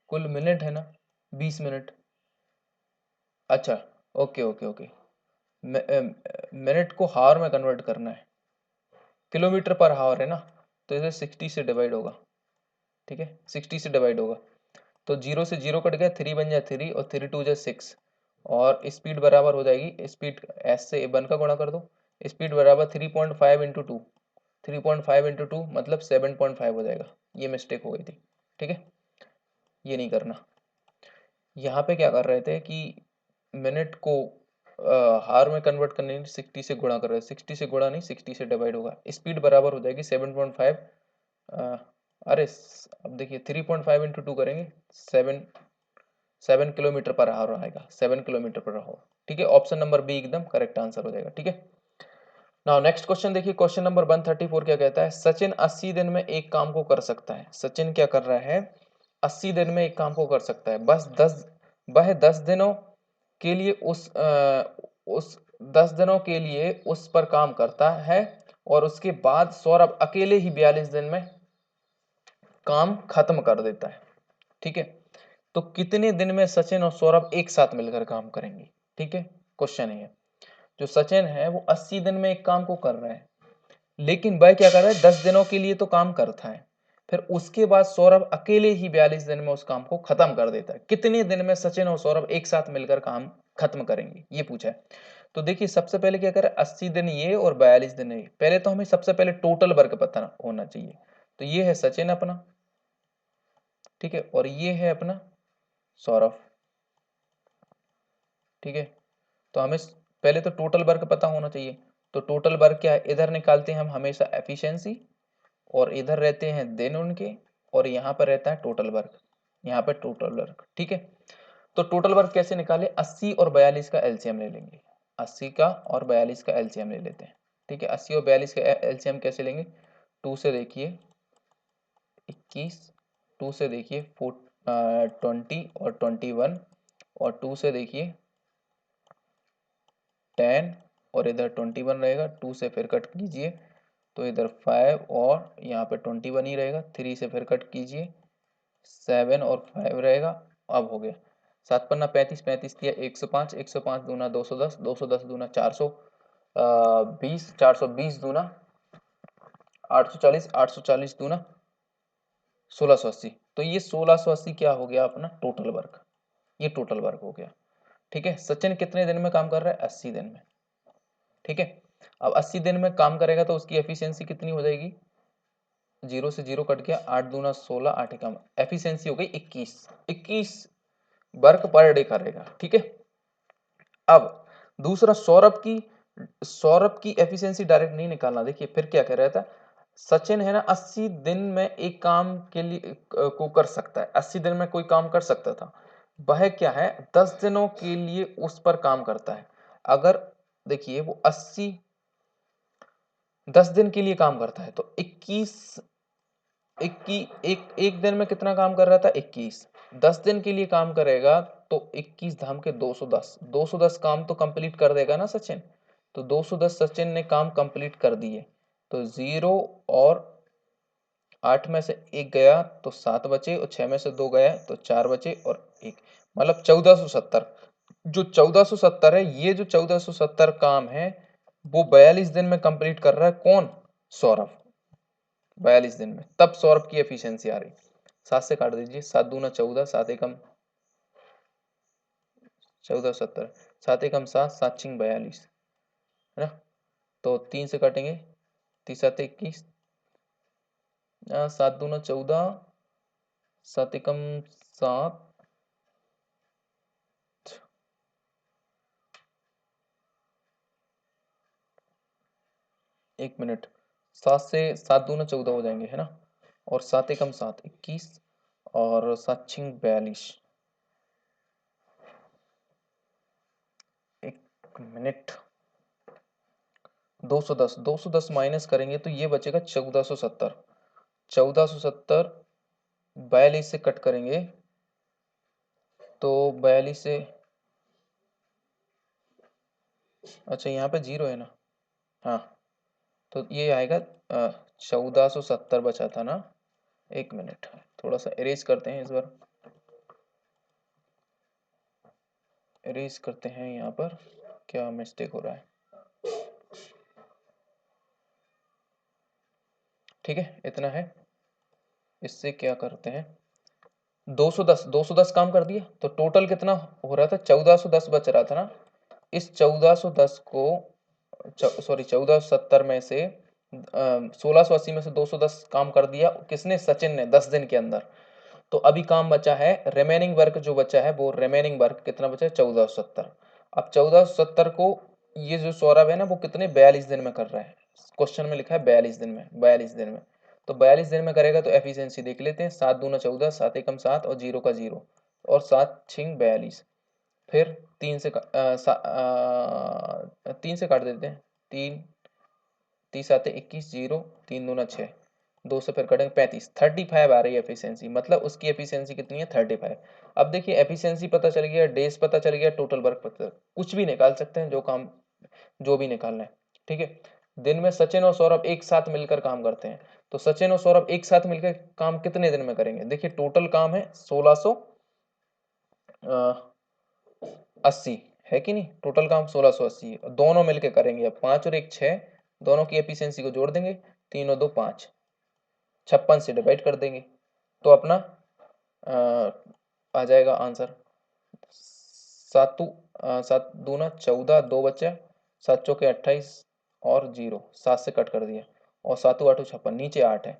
S1: कुल मिनट है ना 20 मिनट, अच्छा, ओके ओके ओके, मिनट को हावर में कन्वर्ट करना है, किलोमीटर पर हावर है ना, तो इसे 60 से डिवाइड होगा। ठीक है, 60 से डिवाइड होगा, तो 0 से 0 कट गया, 3 बन जाए 3, और 3 2 जा 6, और स्पीड बराबर हो जाएगी, स्पीड एस से 1 का गुणा कर दो, स्पीड बराबर 3.5 इंटू 2, 3.5 इंटू 2 मतलब 7.5 हो जाएगा, ये मिस्टेक हो गई थी। ठीक है, ये नहीं करना। यहाँ पे क्या कर रहे थे कि मिनट को हार में कन्वर्ट करने के लिए 60 से गुणा कर रहे थे, 60 से गुणा नहीं 60 से डिवाइड होगा, स्पीड बराबर हो जाएगी 7.5, अरे अब देखिए 3.5 इंटू 2 करेंगे, 7 किलोमीटर पर आवर आएगा, 7 किलोमीटर पर आवर। ठीक है, ऑप्शन नंबर बी एकदम करेक्ट आंसर हो जाएगा। ठीक है, नाउ नेक्स्ट क्वेश्चन देखिए, क्वेश्चन नंबर 134 क्या कहता है, सचिन 80 दिन में एक काम को कर सकता है, सचिन क्या कर रहा है 80 दिन में एक काम को कर सकता है, वह 10 दिनों के लिए उस 10 दिनों के लिए उस पर काम करता है, और उसके बाद सौरभ अकेले ही 42 दिन में काम खत्म कर देता है। ठीक है। तो कितने दिन में सचिन और सौरभ एक साथ मिलकर काम करेंगे? ठीक है, क्वेश्चन है। जो सचिन है वो 80 दिन में एक काम को कर रहा है, लेकिन वह क्या कर रहा है, 10 दिनों के लिए तो काम करता है, फिर उसके बाद सौरभ अकेले ही 42 दिन में उस काम को खत्म कर देता है। कितने दिन में सचिन और सौरभ एक साथ मिलकर काम खत्म करेंगे, ये पूछा है। तो देखिए सबसे पहले क्या करें, 80 दिन ये और 42 दिन ये। पहले तो हमें सबसे पहले टोटल वर्क पता होना चाहिए। तो ये है सचिन अपना, ठीक है, और ये है अपना सौरभ, ठीक है। तो हमें पहले तो टोटल वर्क पता होना चाहिए। तो टोटल वर्क क्या है, इधर निकालते हैं हम हमेशा एफिशिएंसी, और इधर रहते हैं दिन उनके, और यहाँ पर रहता है टोटल वर्क, यहाँ पर टोटल वर्क, ठीक है। तो टोटल वर्क कैसे निकाले, 80 और 42 का एलसीएम ले लेंगे, 80 का और 42 का एलसीएम ले लेते हैं, ठीक है। 80 और 42 का एलसीएम कैसे लेंगे, 2 से देखिए 21, 2 से देखिए 20 और 21, और 2 से देखिए 10, और इधर 21 रहेगा, 2 से फिर कट कीजिए तो इधर 5 और यहाँ पे 21 ही रहेगा, 3 से फिर कट कीजिए 7 और 5 रहेगा। अब हो गया 7 पन्ना 35, 35 दिया 105, 105 दूना 210, 210 दूना 420, 420 दूना 840, 840 दूना 1680। तो ये 1680 क्या हो गया अपना टोटल वर्क, ये टोटल वर्क हो गया, ठीक है। सचिन कितने दिन में काम कर रहा है, 80 दिन में, ठीक है। अब 80 दिन में काम करेगा तो उसकी एफिशिएंसी कितनी हो जाएगी, 0 से 0 कट गया, 8 दूना 16, 8 एकम, एफिशिएंसी हो गई 21, 21 वर्क पर डे करेगा, ठीक है। अब दूसरा सौरभ की एफिशिएंसी डायरेक्ट नहीं निकालना। देखिए फिर क्या कह रहा था, सचिन है ना 80 दिन में एक काम के लिए को कर सकता है, 80 दिन में कोई काम कर सकता था, वह क्या है 10 दिनों के लिए उस पर काम करता है। अगर देखिए वो 80 10 दिन के लिए काम करता है तो 21 एक दिन में कितना काम कर रहा था, 21, 10 दिन के लिए काम करेगा तो 21 धाम के 210, 210 काम तो कंप्लीट कर देगा ना सचिन। तो 210 सचिन ने काम कंप्लीट कर दिए, तो 0 और 8 में से 1 गया तो 7 बचे, और 6 में से 2 गया तो 4 बचे, और 1 मतलब 1470। जो 1470 है, ये जो 1470 काम है वो 42 दिन में कंप्लीट कर रहा है कौन, सौरभ, 42 दिन में। तब सौरभ की एफिशिएंसी आ रही। 7 से काट दीजिए, 7 दूना 14, 7 एकम 1470, 7 एकम 7, 7 छिंग 42, है ना। तो 3 से काटेंगे, 3 7 21, 7 दूना 14, 7 एकम 7, एक मिनट, 7 से 7 दूना 14 हो जाएंगे, है ना। और 7 एकम 7, 21, और 7 छिंग 42, एक मिनट, 210, 210 माइनस करेंगे तो ये बचेगा 1470, 1470 42 से कट करेंगे तो 42 से, अच्छा यहाँ पे 0 है ना, हाँ। तो ये आएगा 1470 बचा था ना, एक मिनट, थोड़ा सा इरेज करते हैं इस बार, इरेज करते हैं यहाँ पर, क्या मिस्टेक हो रहा है, ठीक है इतना है। इससे क्या करते हैं, 210, 210 काम कर दिया तो टोटल कितना हो रहा था, 1410 बच रहा था ना। इस 1410 को सॉरी 1470 में से 1680 में से 210 काम कर दिया किसने, सचिन ने, 10 दिन के अंदर। तो अभी काम बचा है, रिमेनिंग वर्क जो बचा है, वो रिमेनिंग वर्क कितना बचा है, 1470। अब 1470 को ये जो सौरभ है ना वो कितने, 42 दिन में कर रहा है, क्वेश्चन में लिखा है 42 दिन में, 42 दिन में। तो 42 दिन में करेगा तो एफिशिएंसी देख लेते हैं, 7 दूना 14, 7 एकम 7, और 0 का 0, और 7 छिंग 42, फिर 3 से काट देते हैं, 3 30 आते 21, 0 3 दूना 6, 2 से फिर कटेंगे 35, 35 आ रही है एफिशिएंसी, मतलब उसकी एफिशिएंसी कितनी है, 35। अब देखिए एफिशिएंसी पता चल गया, डेज पता चल गया, टोटल वर्क पता, कुछ भी निकाल सकते हैं, जो काम जो भी निकालना है, ठीक है। दिन में सचिन और सौरभ एक साथ मिलकर काम करते हैं, तो सचिन और सौरभ एक साथ मिलकर काम कितने दिन में करेंगे? देखिए टोटल काम है 1680 है कि नहीं, टोटल काम 1680 है, दोनों मिलके करेंगे। अब 5 और 1 6, दोनों की एफिशिएंसी को जोड़ देंगे, 3 और 2 5, 56 से डिवाइड कर देंगे तो अपना आ जाएगा आंसर। सात दूना 14, 2 बचा, 7 चौके 28 और 0, 7 से कट कर दिया, और 7 8 56, नीचे 8 है,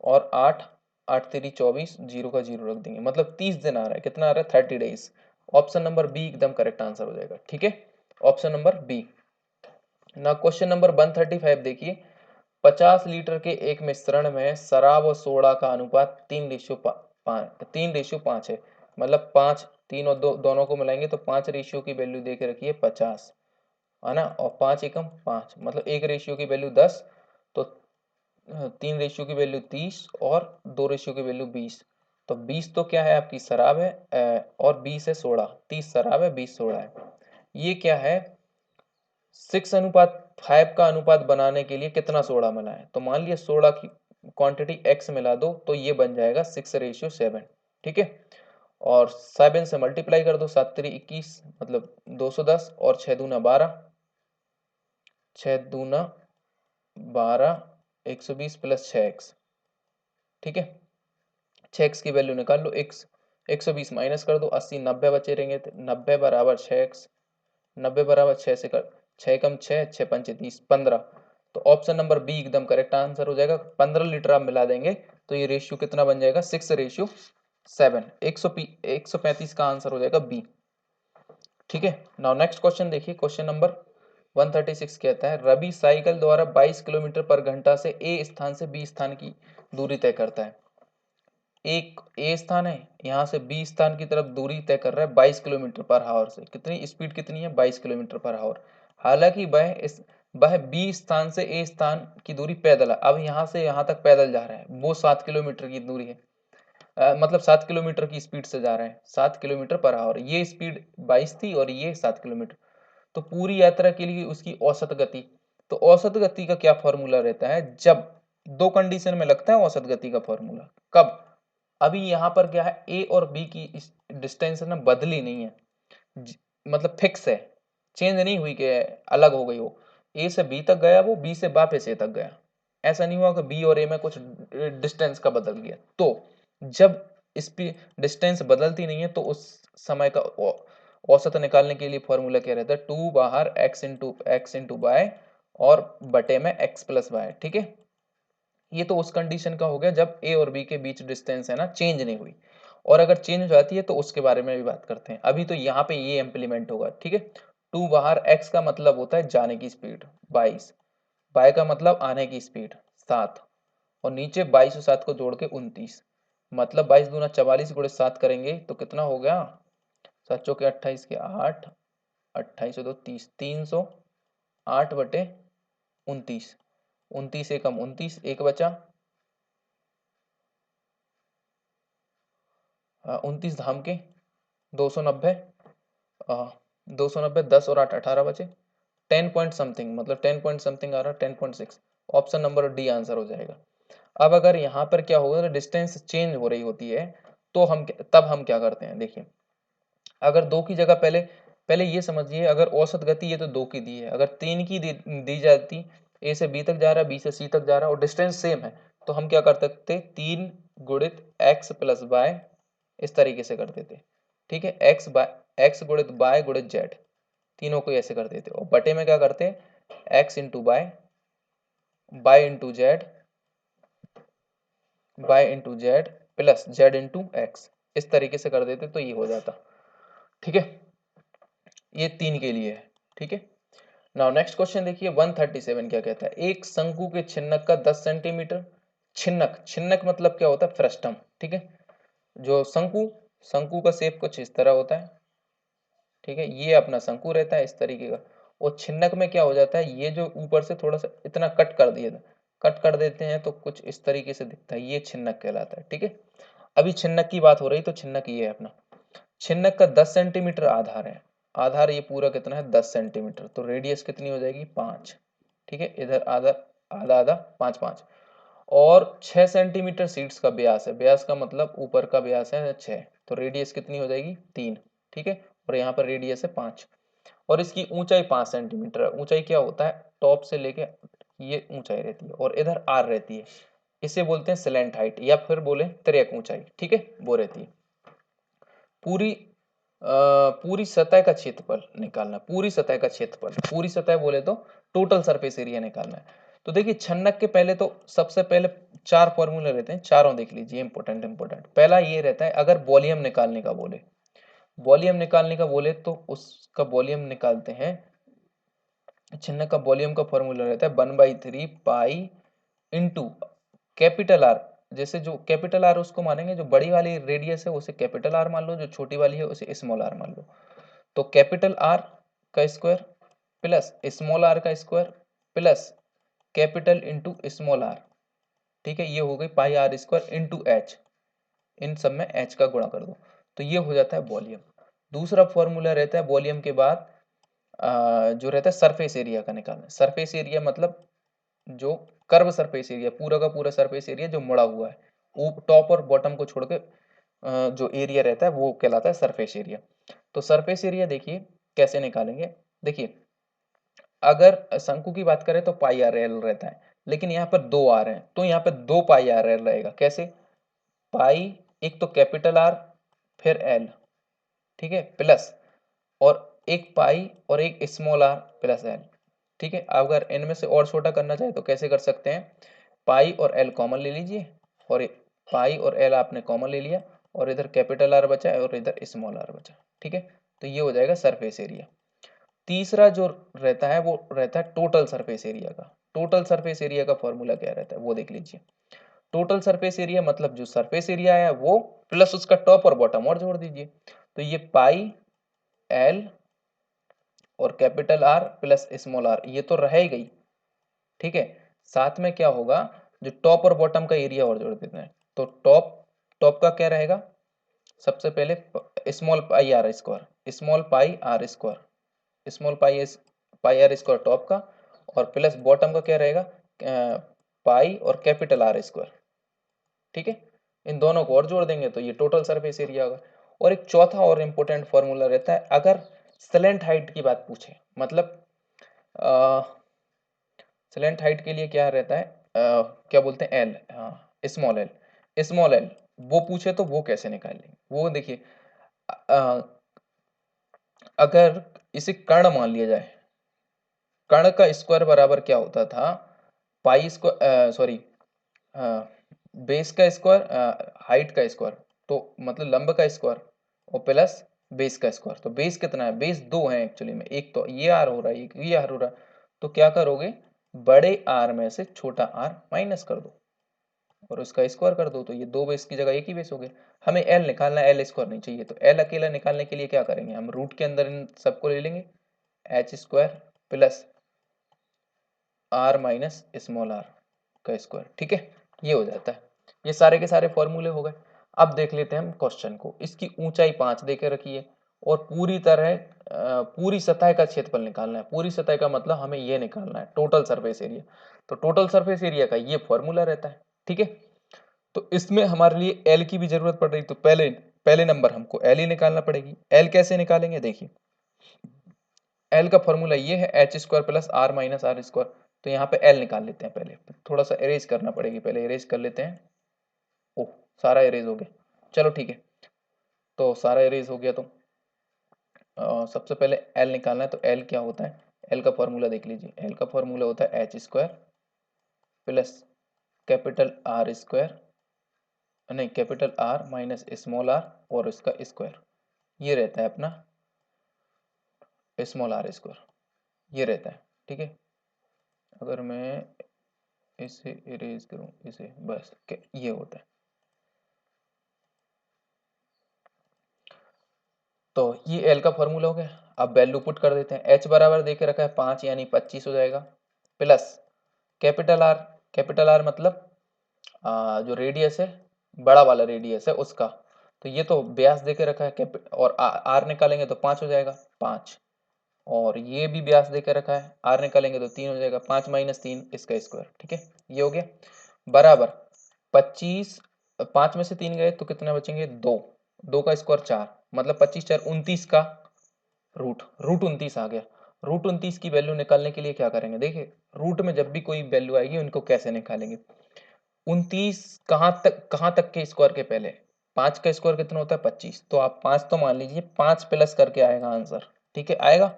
S1: और 8 8 3 24, 0 का 0 रख देंगे, मतलब 30 दिन आ रहा है। कितना आ रहा है? 30 डेज। ऑप्शन नंबर बी एकदम करेक्ट आंसर हो जाएगा। ठीक है, ऑप्शन नंबर बी। ना क्वेश्चन नंबर 135 देखिए, 50 लीटर के एक मिश्रण में शराब और सोडा का अनुपात 3:5 है, मतलब 5, 3 और 2 दोनों को मिलाएंगे तो 5 रेशियो की वैल्यू दे के रखिए 50, है ना, और 5 एकम 5, मतलब 1 रेशियो की वैल्यू 10, तो 3 रेशियो की वैल्यू 30 और 2 रेशियो की वैल्यू 20, तो 20 तो क्या है आपकी शराब है, और 20 है सोडा, 30 शराब है 20 सोडा है। ये क्या है, 6:5 का अनुपात बनाने के लिए कितना सोडा मिला है? तो मान लिया सोडा की क्वांटिटी x मिला दो तो ये बन जाएगा 6:7। ठीक है, और 7 से मल्टीप्लाई कर दो, 7 3 21, मतलब 210, और 6 दूना 12, 6 दूना 12, 120 प्लस 6x। ठीक है, 6x की वैल्यू निकाल लो, x 120 माइनस कर दो, 80 90 बचे रहेंगे, 90 बराबर 6x, 90 बराबर 6 से कर, 6 कम 6, 6 पंचे 30, 15, तो ऑप्शन नंबर बी एकदम करेक्ट आंसर हो जाएगा। 15 लीटर आप मिला देंगे तो ये रेशियो कितना बन जाएगा? 6:7, 135 का आंसर हो जाएगा बी। ठीक है, नाउ नेक्स्ट क्वेश्चन देखिए, क्वेश्चन नंबर 136 कहता है, रवि साइकिल द्वारा 22 किलोमीटर पर घंटा से ए स्थान से बी स्थान की दूरी तय करता है। एक ए स्थान है, यहाँ से बी स्थान की तरफ दूरी तय कर रहा है 22 किलोमीटर पर आवर से। कितनी स्पीड कितनी है? 22 किलोमीटर पर आवर। हालांकि वह बी स्थान से ए स्थान की दूरी पैदल है, अब यहाँ से यहाँ तक पैदल जा रहा है, वो 7 किलोमीटर की दूरी है, मतलब 7 किलोमीटर की स्पीड से जा रहे हैं, 7 किलोमीटर पर आवर। ये स्पीड 22 थी और ये 7 किलोमीटर, तो पूरी यात्रा के लिए उसकी औसत गति, तो औसत गति का क्या फॉर्मूला रहता है? जब दो कंडीशन में लगता है औसत गति का फॉर्मूला, कब? अभी यहाँ पर क्या है, ए और बी की डिस्टेंस ना बदली नहीं है, मतलब फिक्स है, चेंज नहीं हुई कि अलग हो गई हो। ए से बी तक गया, वो बी से वापस ए तक गया, ऐसा नहीं हुआ कि बी और ए में कुछ डिस्टेंस का बदल गया। तो जब स्पीड डिस्टेंस बदलती नहीं है तो उस समय का औसत निकालने के लिए फॉर्मूला क्या रहता है? 2 बाहर x इंटू वाई और बटे में x प्लस वाई। ठीक है, ये तो उस कंडीशन का हो गया जब ए और बी के बीच डिस्टेंस है ना चेंज नहीं हुई, और अगर चेंज हो जाती है तो उसके बारे में भी बात करते हैं। अभी तो यहाँ पे ये इम्प्लीमेंट होगा। ठीक है, 2 बाहर x का मतलब होता है जाने की स्पीड 22, बाय का मतलब आने की स्पीड 7, और नीचे 22 और 7 को जोड़ के 29, मतलब 22 दूना 44 गुणे 7 करेंगे तो कितना हो गया? 7 चौके 28 के 8, 28 और 2 30, 308 बटे 29, 29 एकम 29, एक बचा, 29 धाम के 290, 290, 10 और 8 18 बचे, 10 पॉइंट समथिंग, मतलब 10 पॉइंट समथिंग आ रहा है, 10.6, ऑप्शन नंबर डी आंसर हो जाएगा। अब अगर यहाँ पर क्या होगा, डिस्टेंस चेंज हो रही होती है तो तब हम क्या करते हैं? देखिए, अगर 2 की जगह पहले पहले ये समझिए, अगर औसत गति ये तो 2 की दी है, अगर 3 की दी जाती, ए से बी तक जा रहा है, बी से सी तक जा रहा है और डिस्टेंस सेम है, तो हम क्या कर सकते? 3 गुणित एक्स प्लस वाई, इस तरीके से कर देते। ठीक है, एक्स गुणित वाई गुणित जेड, तीनों को ऐसे कर देते, और बटे में क्या करते? X into y into z, y into z plus z into x, इस तरीके से कर देते तो ये हो जाता। ठीक है, ये 3 के लिए है। ठीक है, नाउ नेक्स्ट क्वेश्चन देखिए, 137 क्या कहता है? एक शंकु के छिन्नक का 10 सेंटीमीटर, छिन्नक छिन्नक मतलब क्या होता है? फ्रस्टम। ठीक है, जो शंकु शंकु का शेप कुछ इस तरह होता है। ठीक है, ये अपना शंकु रहता है इस तरीके का, और छिन्नक में क्या हो जाता है, ये जो ऊपर से थोड़ा सा इतना कट कर देते हैं तो कुछ इस तरीके से दिखता है, ये छिन्नक कहलाता है। ठीक है, अभी छिन्नक की बात हो रही, तो छिन्नक ये है अपना, छिन्नक का 10 सेंटीमीटर आधार है, आधार ये पूरा कितना है? 10 सेंटीमीटर, तो रेडियस कितनी हो जाएगी? 5। ठीक है, इधर आधा आधा आधा 5 5 और 6 सेंटीमीटर शीट्स का व्यास है, व्यास का मतलब ऊपर का व्यास है 6, तो रेडियस कितनी हो जाएगी 3, ठीक है, और यहाँ पर रेडियस है 5 और इसकी ऊंचाई 5 सेंटीमीटर है। ऊंचाई क्या होता है, टॉप से लेके ये ऊंचाई रहती है और इधर आर रहती है, इसे बोलते हैं स्लैंट हाइट या फिर बोले तिर्यक ऊंचाई, ठीक है, वो रहती है। पूरी पूरी सतह का क्षेत्रफल निकालना, पूरी सतह का क्षेत्रफल, पूरी सतह बोले तो टोटल सरफेस एरिया निकालना है। तो देखिए छन्नक के पहले तो सबसे पहले 4 फॉर्मूले रहते हैं, चारों देख लीजिए, इंपॉर्टेंट इंपॉर्टेंट। पहला ये रहता है अगर वॉल्यूम निकालने का बोले, वॉल्यूम निकालने का बोले तो उसका वॉल्यूम निकालते हैं, छन्नक का वॉल्यूम का फॉर्मूला रहता है 1/3 पाई इंटू कैपिटल आर। जैसे जो कैपिटल आर उसको मानेंगे, जो बड़ी वाली रेडियस है उसे कैपिटल आर मान लो, जो छोटी वाली है उसे स्मॉल आर मान लो। तो कैपिटल आर का स्क्वायर प्लस स्मॉल आर का square plus capital into small r, ठीक है, ये हो गई pi r square into h, इन सब में एच का गुणा कर दो, तो ये हो जाता है वॉल्यूम। दूसरा फॉर्मूला रहता है वॉल्यूम के बाद जो रहता है सरफेस एरिया का निकालना। सरफेस एरिया मतलब जो कर्व सरफेस एरिया, पूरा का पूरा सरफेस एरिया जो मुड़ा हुआ है, टॉप और बॉटम को छोड़ के जो एरिया रहता है वो कहलाता है सरफेस एरिया। तो सरफेस एरिया देखिए कैसे निकालेंगे, देखिए अगर शंकु की बात करें तो पाई आर एल रहता है, लेकिन यहाँ पर 2 आर हैं तो यहाँ पे 2 पाई आर एल रहेगा। कैसे, पाई एक तो कैपिटल आर फिर एल, ठीक है, प्लस और एक पाई और एक स्मॉल आर प्लस एल, ठीक है। अगर इनमें से और छोटा करना चाहे तो कैसे कर सकते हैं, पाई और एल कॉमन ले लीजिए और पाई और एल आपने कॉमन ले लिया और इधर कैपिटल आर बचा और इधर स्मॉल आर बचा, ठीक है, तो ये हो जाएगा सरफेस एरिया। तीसरा जो रहता है वो रहता है टोटल सरफेस एरिया का। टोटल सरफेस एरिया का फॉर्मूला क्या रहता है वो देख लीजिए। टोटल सरफेस एरिया मतलब जो सरफेस एरिया है वो प्लस उसका टॉप और बॉटम और जोड़ दीजिए, तो ये पाई एल और capital R plus small r, ये तो रह ही गई, ठीक है। साथ में क्या होगा, जो टॉप और बॉटम का एरिया और जोड़ देते हैं, तो टॉप टॉप का क्या रहेगा, सबसे पहले small pi r square, small pi r square, small pi r square top का, और प्लस बॉटम का क्या रहेगा, पाई और कैपिटल आर स्क्वायर, ठीक है। इन दोनों को और जोड़ देंगे तो ये टोटल सरफेस एरिया होगा। और एक चौथा और इम्पोर्टेंट फॉर्मूला रहता है अगर स्लैंट हाइट की बात पूछे, मतलब स्लैंट हाइट के लिए क्या रहता है, क्या बोलते हैं, एल, हाँ स्मॉल एल, स्मॉल एल वो पूछे तो वो कैसे निकालेंगे वो देखिए। अगर इसे कर्ण मान लिया जाए, कर्ण का स्क्वायर बराबर क्या होता था, पाई स्क्वायर, सॉरी, बेस का स्क्वायर, हाइट का स्क्वायर, तो मतलब लंब का स्क्वायर और प्लस बेस का स्क्वायर। तो बेस कितना है, बेस 2 है एक्चुअली में, एक तो ये आर हो रहा है, एक ये आर हो रहा है, तो क्या करोगे, बड़े आर में से छोटा आर माइनस कर दो और उसका स्क्वायर कर दो, तो ये 2 बेस की जगह एक ही बेस हो गया। हमें एल निकालना है, एल स्क्वायर नहीं चाहिए, तो एल अकेला निकालने के लिए क्या करेंगे, हम रूट के अंदर इन सबको ले लेंगे, h square plus R minus small r का स्क्वायर, ठीक है, ये हो जाता है। ये सारे के सारे फॉर्मूले हो गए। अब देख लेते हैं हम क्वेश्चन को। इसकी ऊंचाई 5 देके रखी है और पूरी तरह पूरी सतह का क्षेत्रफल निकालना है। पूरी सतह का मतलब हमें ये निकालना है टोटल सरफेस एरिया। तो टोटल सरफेस एरिया का ये फॉर्मूला रहता है, ठीक है। तो इसमें हमारे लिए एल की भी जरूरत पड़ रही, तो पहले पहले नंबर हमको एल ही निकालना पड़ेगी। एल कैसे निकालेंगे, देखिए एल का फॉर्मूला ये है H square plus R minus r square. तो यहाँ पे एल निकाल लेते हैं, पहले थोड़ा सा इरेज करना पड़ेगी, पहले इरेज कर लेते हैं। ओह, सारा इरेज हो गया, चलो ठीक है। तो सारा इरेज हो गया तो सबसे पहले एल निकालना है, तो एल क्या होता है, एल का फॉर्मूला देख लीजिए। एल का फॉर्मूला होता है H square plus capital R square, नहीं capital R minus small R और इसका स्क्वायर, ये रहता है अपना स्मॉल आर स्क्वायर, ये रहता है, ठीक है। अगर मैं इसे इरेज करूं, इसे बस ये होता है। तो ये एल का फॉर्मूला हो गया। अब वैल्यू पुट कर देते हैं। एच बराबर देके रखा है 5 यानी 25 हो जाएगा, plus capital are, capital R मतलब जो रेडियस है, बड़ा वाला रेडियस है उसका, तो ये तो व्यास देके रखा है और आर निकालेंगे तो 5 हो जाएगा, 5 और ये भी व्यास देकर रखा है, आर निकालेंगे तो 3 हो जाएगा, 5 माइनस 3 इसका स्क्वायर। ठीक है, ये हो गया बराबर 25, 5 में से 3 गए तो कितने बचेंगे 2, 2 का स्क्वायर 4, मतलब 25 4 29 का रूट, रूट 29 आ गया। रूट 29 की वैल्यू निकालने के लिए क्या करेंगे, देखिए रूट में जब भी कोई वैल्यू आएगी उनको कैसे निकालेंगे। 29 कहाँ तक के स्क्वायर के पहले, 5 का स्क्वायर कितना होता है 25, तो आप 5 तो मान लीजिए, 5 प्लस करके आएगा आंसर। ठीक है, आएगा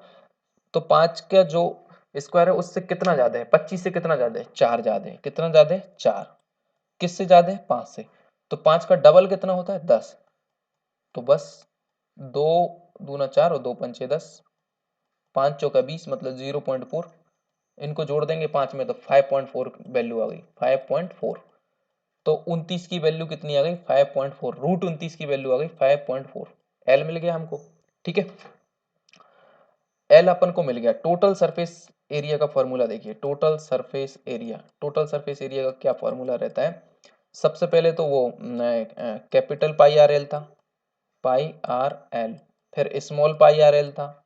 S1: तो 5 का जो स्क्वायर है उससे कितना ज्यादा है, 25 से कितना ज्यादा है 4 ज्यादा है, कितना ज्यादा है 4, किससे ज्यादा है 5 से, तो 5 का डबल कितना होता है 10, तो बस 2 दूना 4 और 2 पंचे 10, 5 चौका 20 मतलब 0.4, इनको जोड़ देंगे 5 में तो 5.4 वैल्यू आ गई, 5.4। तो 29 की वैल्यू कितनी आ गई 5.4, रूट 29 की वैल्यू आ गई 5.4, एल मिल गया हमको। ठीक है, एल अपन को मिल गया। टोटल सरफेस एरिया का फॉर्मूला देखिए, total surface area, total surface area का क्या फॉर्मूला रहता है, सबसे पहले तो वो कैपिटल पाई आर एल था, पाई आर एल, फिर स्मॉल पाई आर एल था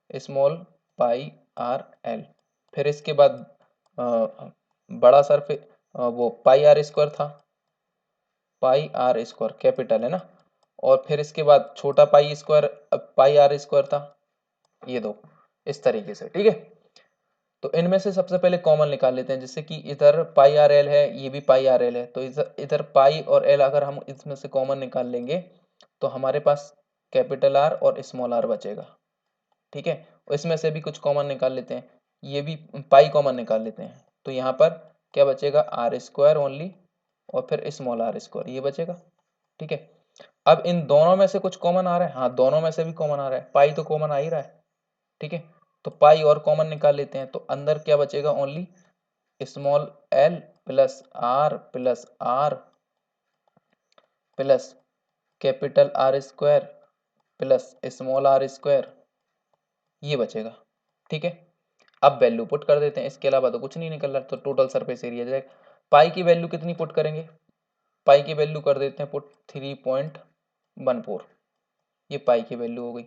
S1: स्मॉल पाई आर एल, फिर इसके बाद बड़ा सरफेस वो पाई आर स्क्वायर था, पाई आर स्क्वायर कैपिटल है ना, और फिर इसके बाद छोटा pi square pi r square था, ये दो इस तरीके से। ठीक है, तो इनमें से सबसे पहले कॉमन निकाल लेते हैं, जैसे कि इधर पाई आर एल है, ये भी पाई आर एल है, तो इधर इधर पाई और एल अगर हम इसमें से कॉमन निकाल लेंगे तो हमारे पास कैपिटल आर और स्मॉल आर बचेगा। ठीक है, इसमें से भी कुछ कॉमन निकाल लेते हैं, ये भी पाई कॉमन निकाल लेते हैं, तो यहाँ पर क्या बचेगा आर स्क्वायर ओनली और फिर स्मॉल आर स्क्वायर, ये बचेगा। ठीक है, अब इन दोनों में से कुछ कॉमन आ रहा है, हाँ दोनों में से भी कॉमन आ रहा है, पाई तो कॉमन आ ही रहा है। ठीक है, तो पाई और कॉमन निकाल लेते हैं, तो अंदर क्या बचेगा only small l plus r plus capital R square plus small r square, ये बचेगा। ठीक है, अब वैल्यू पुट कर देते हैं, इसके अलावा तो कुछ नहीं निकल रहा, तो टोटल सरफेस एरिया जाएगा। पाई की वैल्यू कितनी पुट करेंगे, पाई की वैल्यू कर देते हैं पुट 3.14, ये पाई की वैल्यू हो गई।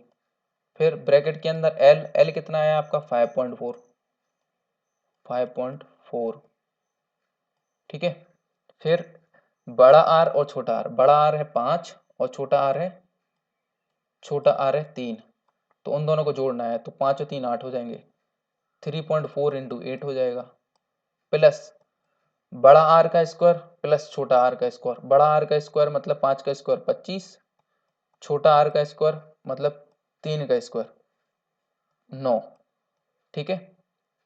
S1: फिर ब्रैकेट के अंदर एल, एल कितना आया आपका 5.4, 5.4। ठीक है, फिर बड़ा आर और छोटा आर, बड़ा आर है 5 और छोटा आर है 3, तो उन दोनों को जोड़ना है, तो 5 और 3 8 हो जाएंगे, 3.4 इंटू 8 हो जाएगा, प्लस बड़ा आर का स्क्वायर प्लस छोटा आर का स्क्वायर, बड़ा आर का स्क्वायर मतलब 5 का स्क्वायर 25, छोटा आर का स्क्वायर मतलब 3 का स्क्वायर 9। ठीक है,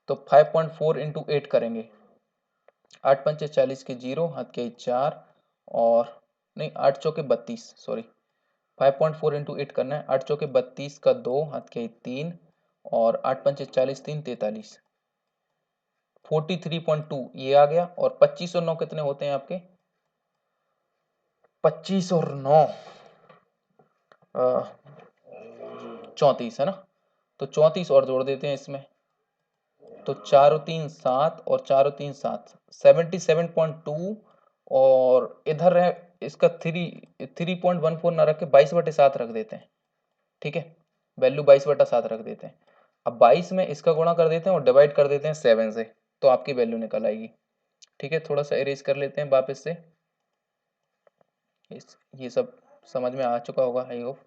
S1: तो 5.4 इंटू 8 करेंगे, 8 पंचे 40 के 0, हाथ के 4 और नहीं 8 चौके 32, सॉरी 5.4 इंटू 8 करना है, 8 चौके 32 का 2, हाथ के 3 और 8 पंचे 40 3 43, 43.2 ये आ गया। और 25 और 9 कितने होते हैं आपके, 25 और 9 34 है ना, तो 34 और जोड़ देते हैं इसमें, तो 4 और 3 7 और 4 और 3 7, 77.2, और इधर है इसका 3.14 ना रख के 22/7 रख देते हैं। ठीक है, वैल्यू 22/7 रख देते हैं। अब 22 में इसका गुणा कर देते हैं और डिवाइड कर देते हैं 7 से, तो आपकी वैल्यू निकल आएगी। ठीक है, थोड़ा सा इरेज कर लेते हैं वापस से, ये सब समझ में आ चुका होगा आई होप।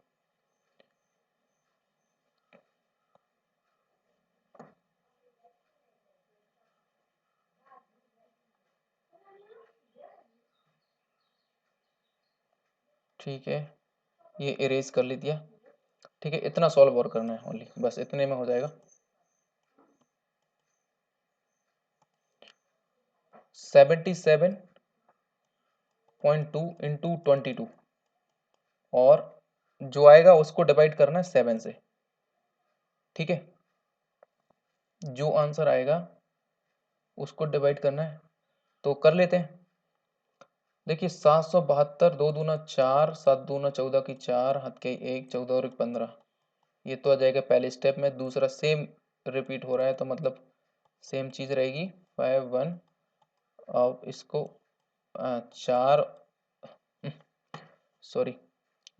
S1: ठीक है, ये इरेज कर लीजिए। ठीक है, इतना सॉल्व और करना है ओनली, बस इतने में हो जाएगा। 77.2 इंटू 22, और जो आएगा उसको डिवाइड करना है 7 से। ठीक है, जो आंसर आएगा उसको डिवाइड करना है, तो कर लेते हैं। देखिए 772, 2 दूना 4, 7 दूना 14 की 4, हाथ के 1 14 और 1 15, ये तो आ जाएगा पहले स्टेप में। दूसरा सेम रिपीट हो रहा है तो मतलब सेम चीज रहेगी 5 1, अब इसको 4 सॉरी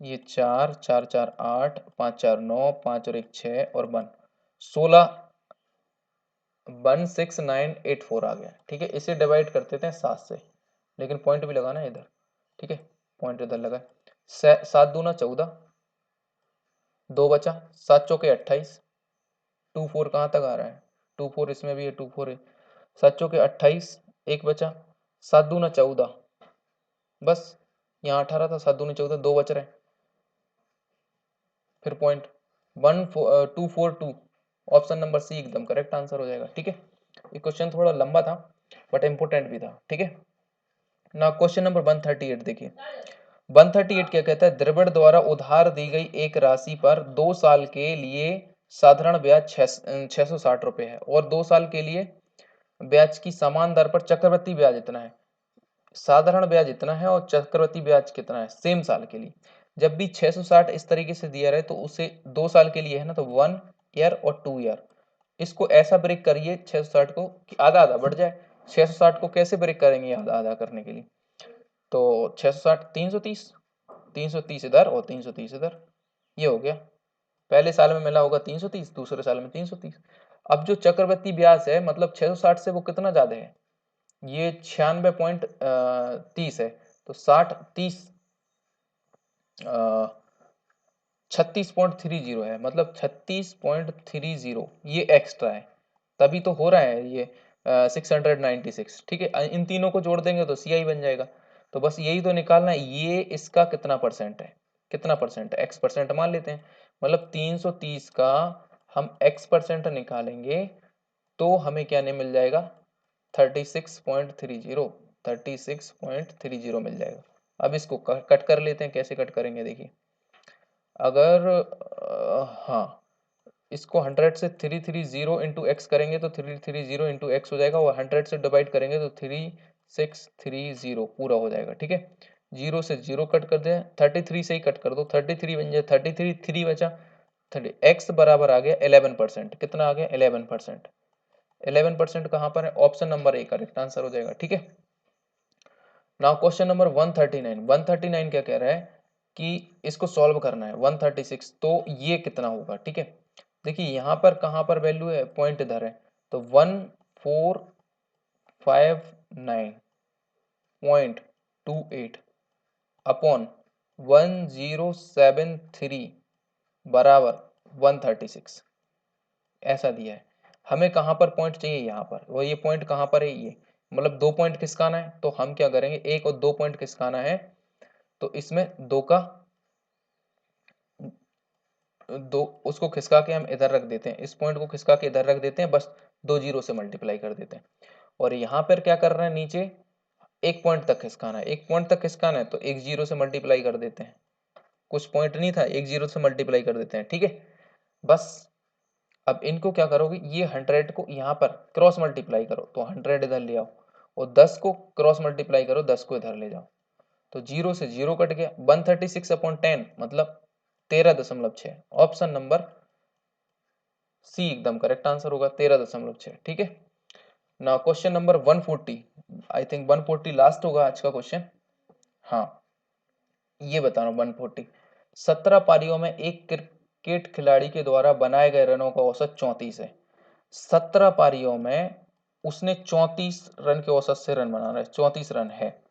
S1: ये 4 4 4 8 5 4 9 5 और 1 6 और 1 16 16984 आ गया। ठीक है, इसे डिवाइड कर देते हैं 7 से, लेकिन पॉइंट भी लगाना है इधर। ठीक है, पॉइंट इधर लगा। 7 दूना 14, 2 बचा, 7 चौके 28, 2 4 कहाँ तक आ रहा है, 2 4 इसमें भी है, 2 4 है, 7 चौके 28, 1 बचा, 7 दूना 14, बस यहाँ 18 था, 7 दूनी 14, 2 बच रहे, फिर पॉइंट 242, ऑप्शन नंबर सी एकदम करेक्ट आंसर हो जाएगा। ठीक है, ये क्वेश्चन थोड़ा लंबा था बट इंपोर्टेंट भी था। ठीक है, ना क्वेश्चन नंबर 138 देखिए। 138 क्या कहता है, द्रविड़ द्वारा उधार दी गई एक राशि पर 2 साल के लिए साधारण ब्याज 660 रुपए है और 2 साल के लिए ब्याज की समान दर पर चक्रवृद्धि ब्याज इतना है। साधारण ब्याज इतना है और चक्रवृद्धि ब्याज कितना है सेम साल के लिए। जब भी 660 इस तरीके से दिया रहे तो उसे 2 साल के लिए है ना, तो 1 ईयर और 2 ईयर, इसको ऐसा ब्रेक करिए 660 को कि आधा आधा बढ़ जाए। 660 को कैसे ब्रेक करेंगे आधा आधा करने के लिए, तो 660 330, 330 इधर और 330 इधर, ये हो गया। पहले साल में मिला होगा 330, दूसरे साल में 330। अब जो चक्रवृद्धि ब्याज है मतलब 660 से वो कितना ज्यादा है, ये 96.30 है, तो 60 30 36.30 है, मतलब 36.30 ये एक्स्ट्रा है, तभी तो हो रहा है ये 696। ठीक है, इन तीनों को जोड़ देंगे तो CI बन जाएगा। तो बस यही तो निकालना है, ये इसका कितना परसेंट है, कितना परसेंट है, x% मान लेते हैं। मतलब 330 का हम x% निकालेंगे तो हमें क्या नहीं मिल जाएगा, 36.30, 36.30 मिल जाएगा। अब इसको कट कर लेते हैं, कैसे कट करेंगे देखिए। अगर हाँ, इसको 100 से 330 इंटू एक्स करेंगे तो 330 इंटू एक्स हो जाएगा, और 100 से डिवाइड करेंगे तो 3630 पूरा हो जाएगा। ठीक है, 0 से 0 कट कर दें, 33 से ही कट कर दो, 33 बन जाए, 33 3 बचा, 30 एक्स बराबर आ गया 11%। कितना आ गया 11%। 11% कहाँ पर है, option number A correct answer हो जाएगा। ठीक है, नाउ क्वेश्चन नंबर 139। 139 क्या कह रहा है कि इसको सॉल्व करना है 136, तो ये कितना होगा। ठीक है, देखिए यहाँ पर कहाँ पर वैल्यू है, पॉइंट इधर है, तो 1459.28 अपॉन 1073 बराबर 136, ऐसा दिया है। हमें कहाँ पर पॉइंट चाहिए, यहाँ पर, वो ये पॉइंट कहाँ पर है, ये मतलब 2 पॉइंट खिसकाना है, तो हम क्या करेंगे, 1 और 2 पॉइंट खिसकाना है, तो इसमें 2 का 2 उसको खिसका के हम इधर रख देते हैं, इस पॉइंट को खिसका के इधर रख देते हैं, बस 2 जीरो से मल्टीप्लाई कर देते हैं। और यहाँ पर क्या कर रहे हैं, नीचे 1 पॉइंट तक खिसकाना है, 1 पॉइंट तक खिसकाना है तो 1 जीरो से मल्टीप्लाई कर देते हैं, कुछ पॉइंट नहीं था, 1 जीरो से मल्टीप्लाई कर देते हैं। ठीक है, बस अब इनको क्या करोगे, ये 100 को यहाँ पर क्रॉस मल्टीप्लाई करो तो 100 इधर ले आओ, और 10 को क्रॉस मल्टीप्लाई करो, 10 को इधर ले जाओ, तो 0 से 0 कट गया, 136/10 मतलब 13.6, ऑप्शन नंबर सी एकदम करेक्ट आंसर होगा, 13.6। ठीक है, ना question number 140, I think 140 last होगा आज का क्वेश्चन। हाँ, ये बता रहा हूँ 140। 17 पारियों में एक क्रिकेट खिलाड़ी के द्वारा बनाए गए रनों का औसत 34 है। 17 पारियों में उसने 34 रन के औसत से रन बनाना है, 34 रन है,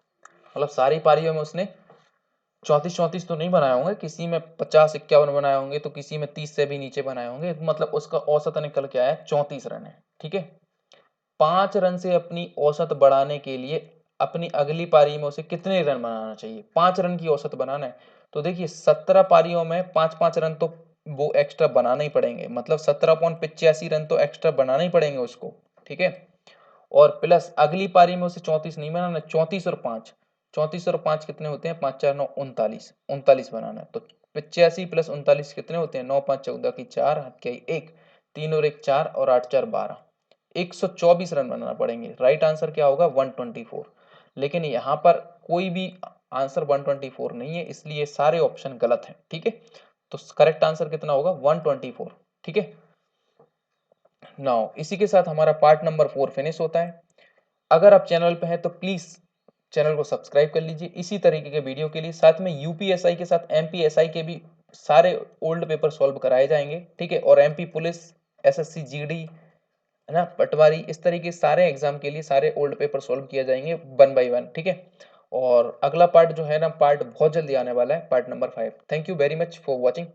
S1: मतलब सारी पारियों में उसने 34 तो नहीं बनाए होंगे, किसी में 50-51 बनाए होंगे, तो किसी में 30 से भी नीचे बनाए होंगे, मतलब उसका औसत निकल के आया 34 रन है। ठीक है, 5 रन से अपनी औसत बढ़ाने के लिए अपनी अगली पारी में उसे कितने रन बनाना चाहिए, 5 रन की औसत बनाना है, तो देखिए 17 पारियों में 5-5 रन तो वो एक्स्ट्रा बनाना ही पड़ेंगे, मतलब 17.85 रन तो एक्स्ट्रा बनाना ही पड़ेंगे उसको। ठीक है, और प्लस अगली पारी में उसे 34 नहीं बनाना, 34 और 5, 34 और 5 कितने होते हैं, 5 4 9 39, 39 बनाना है, तो 85 प्लस 39 कितने होते हैं, 9 5 14 की 4, हाथ की 1, 3 और 1 4 और 8 4 12, 124 रन बनाना पड़ेंगे। राइट आंसर क्या होगा 124, लेकिन यहाँ पर कोई भी आंसर 124 नहीं है, इसलिए सारे ऑप्शन गलत हैं। ठीक है, तो करेक्ट आंसर कितना होगा 124। ठीक है, नाउ इसी के साथ हमारा पार्ट नंबर 4 फिनिश होता है। अगर आप चैनल पे हैं तो प्लीज चैनल को सब्सक्राइब कर लीजिए इसी तरीके के वीडियो के लिए। साथ में यूपीएसआई के साथ एमपीएसआई के भी सारे ओल्ड पेपर सॉल्व कराए जाएंगे, ठीक है। और एमपी पुलिस, एसएससी जीडी, है ना, पटवारी, इस तरीके सारे एग्जाम के लिए सारे ओल्ड पेपर सॉल्व किया जाएंगे 1 बाय 1, ठीक है। और अगला पार्ट जो है ना, पार्ट बहुत जल्दी आने वाला है, part number 5। Thank you very much for watching.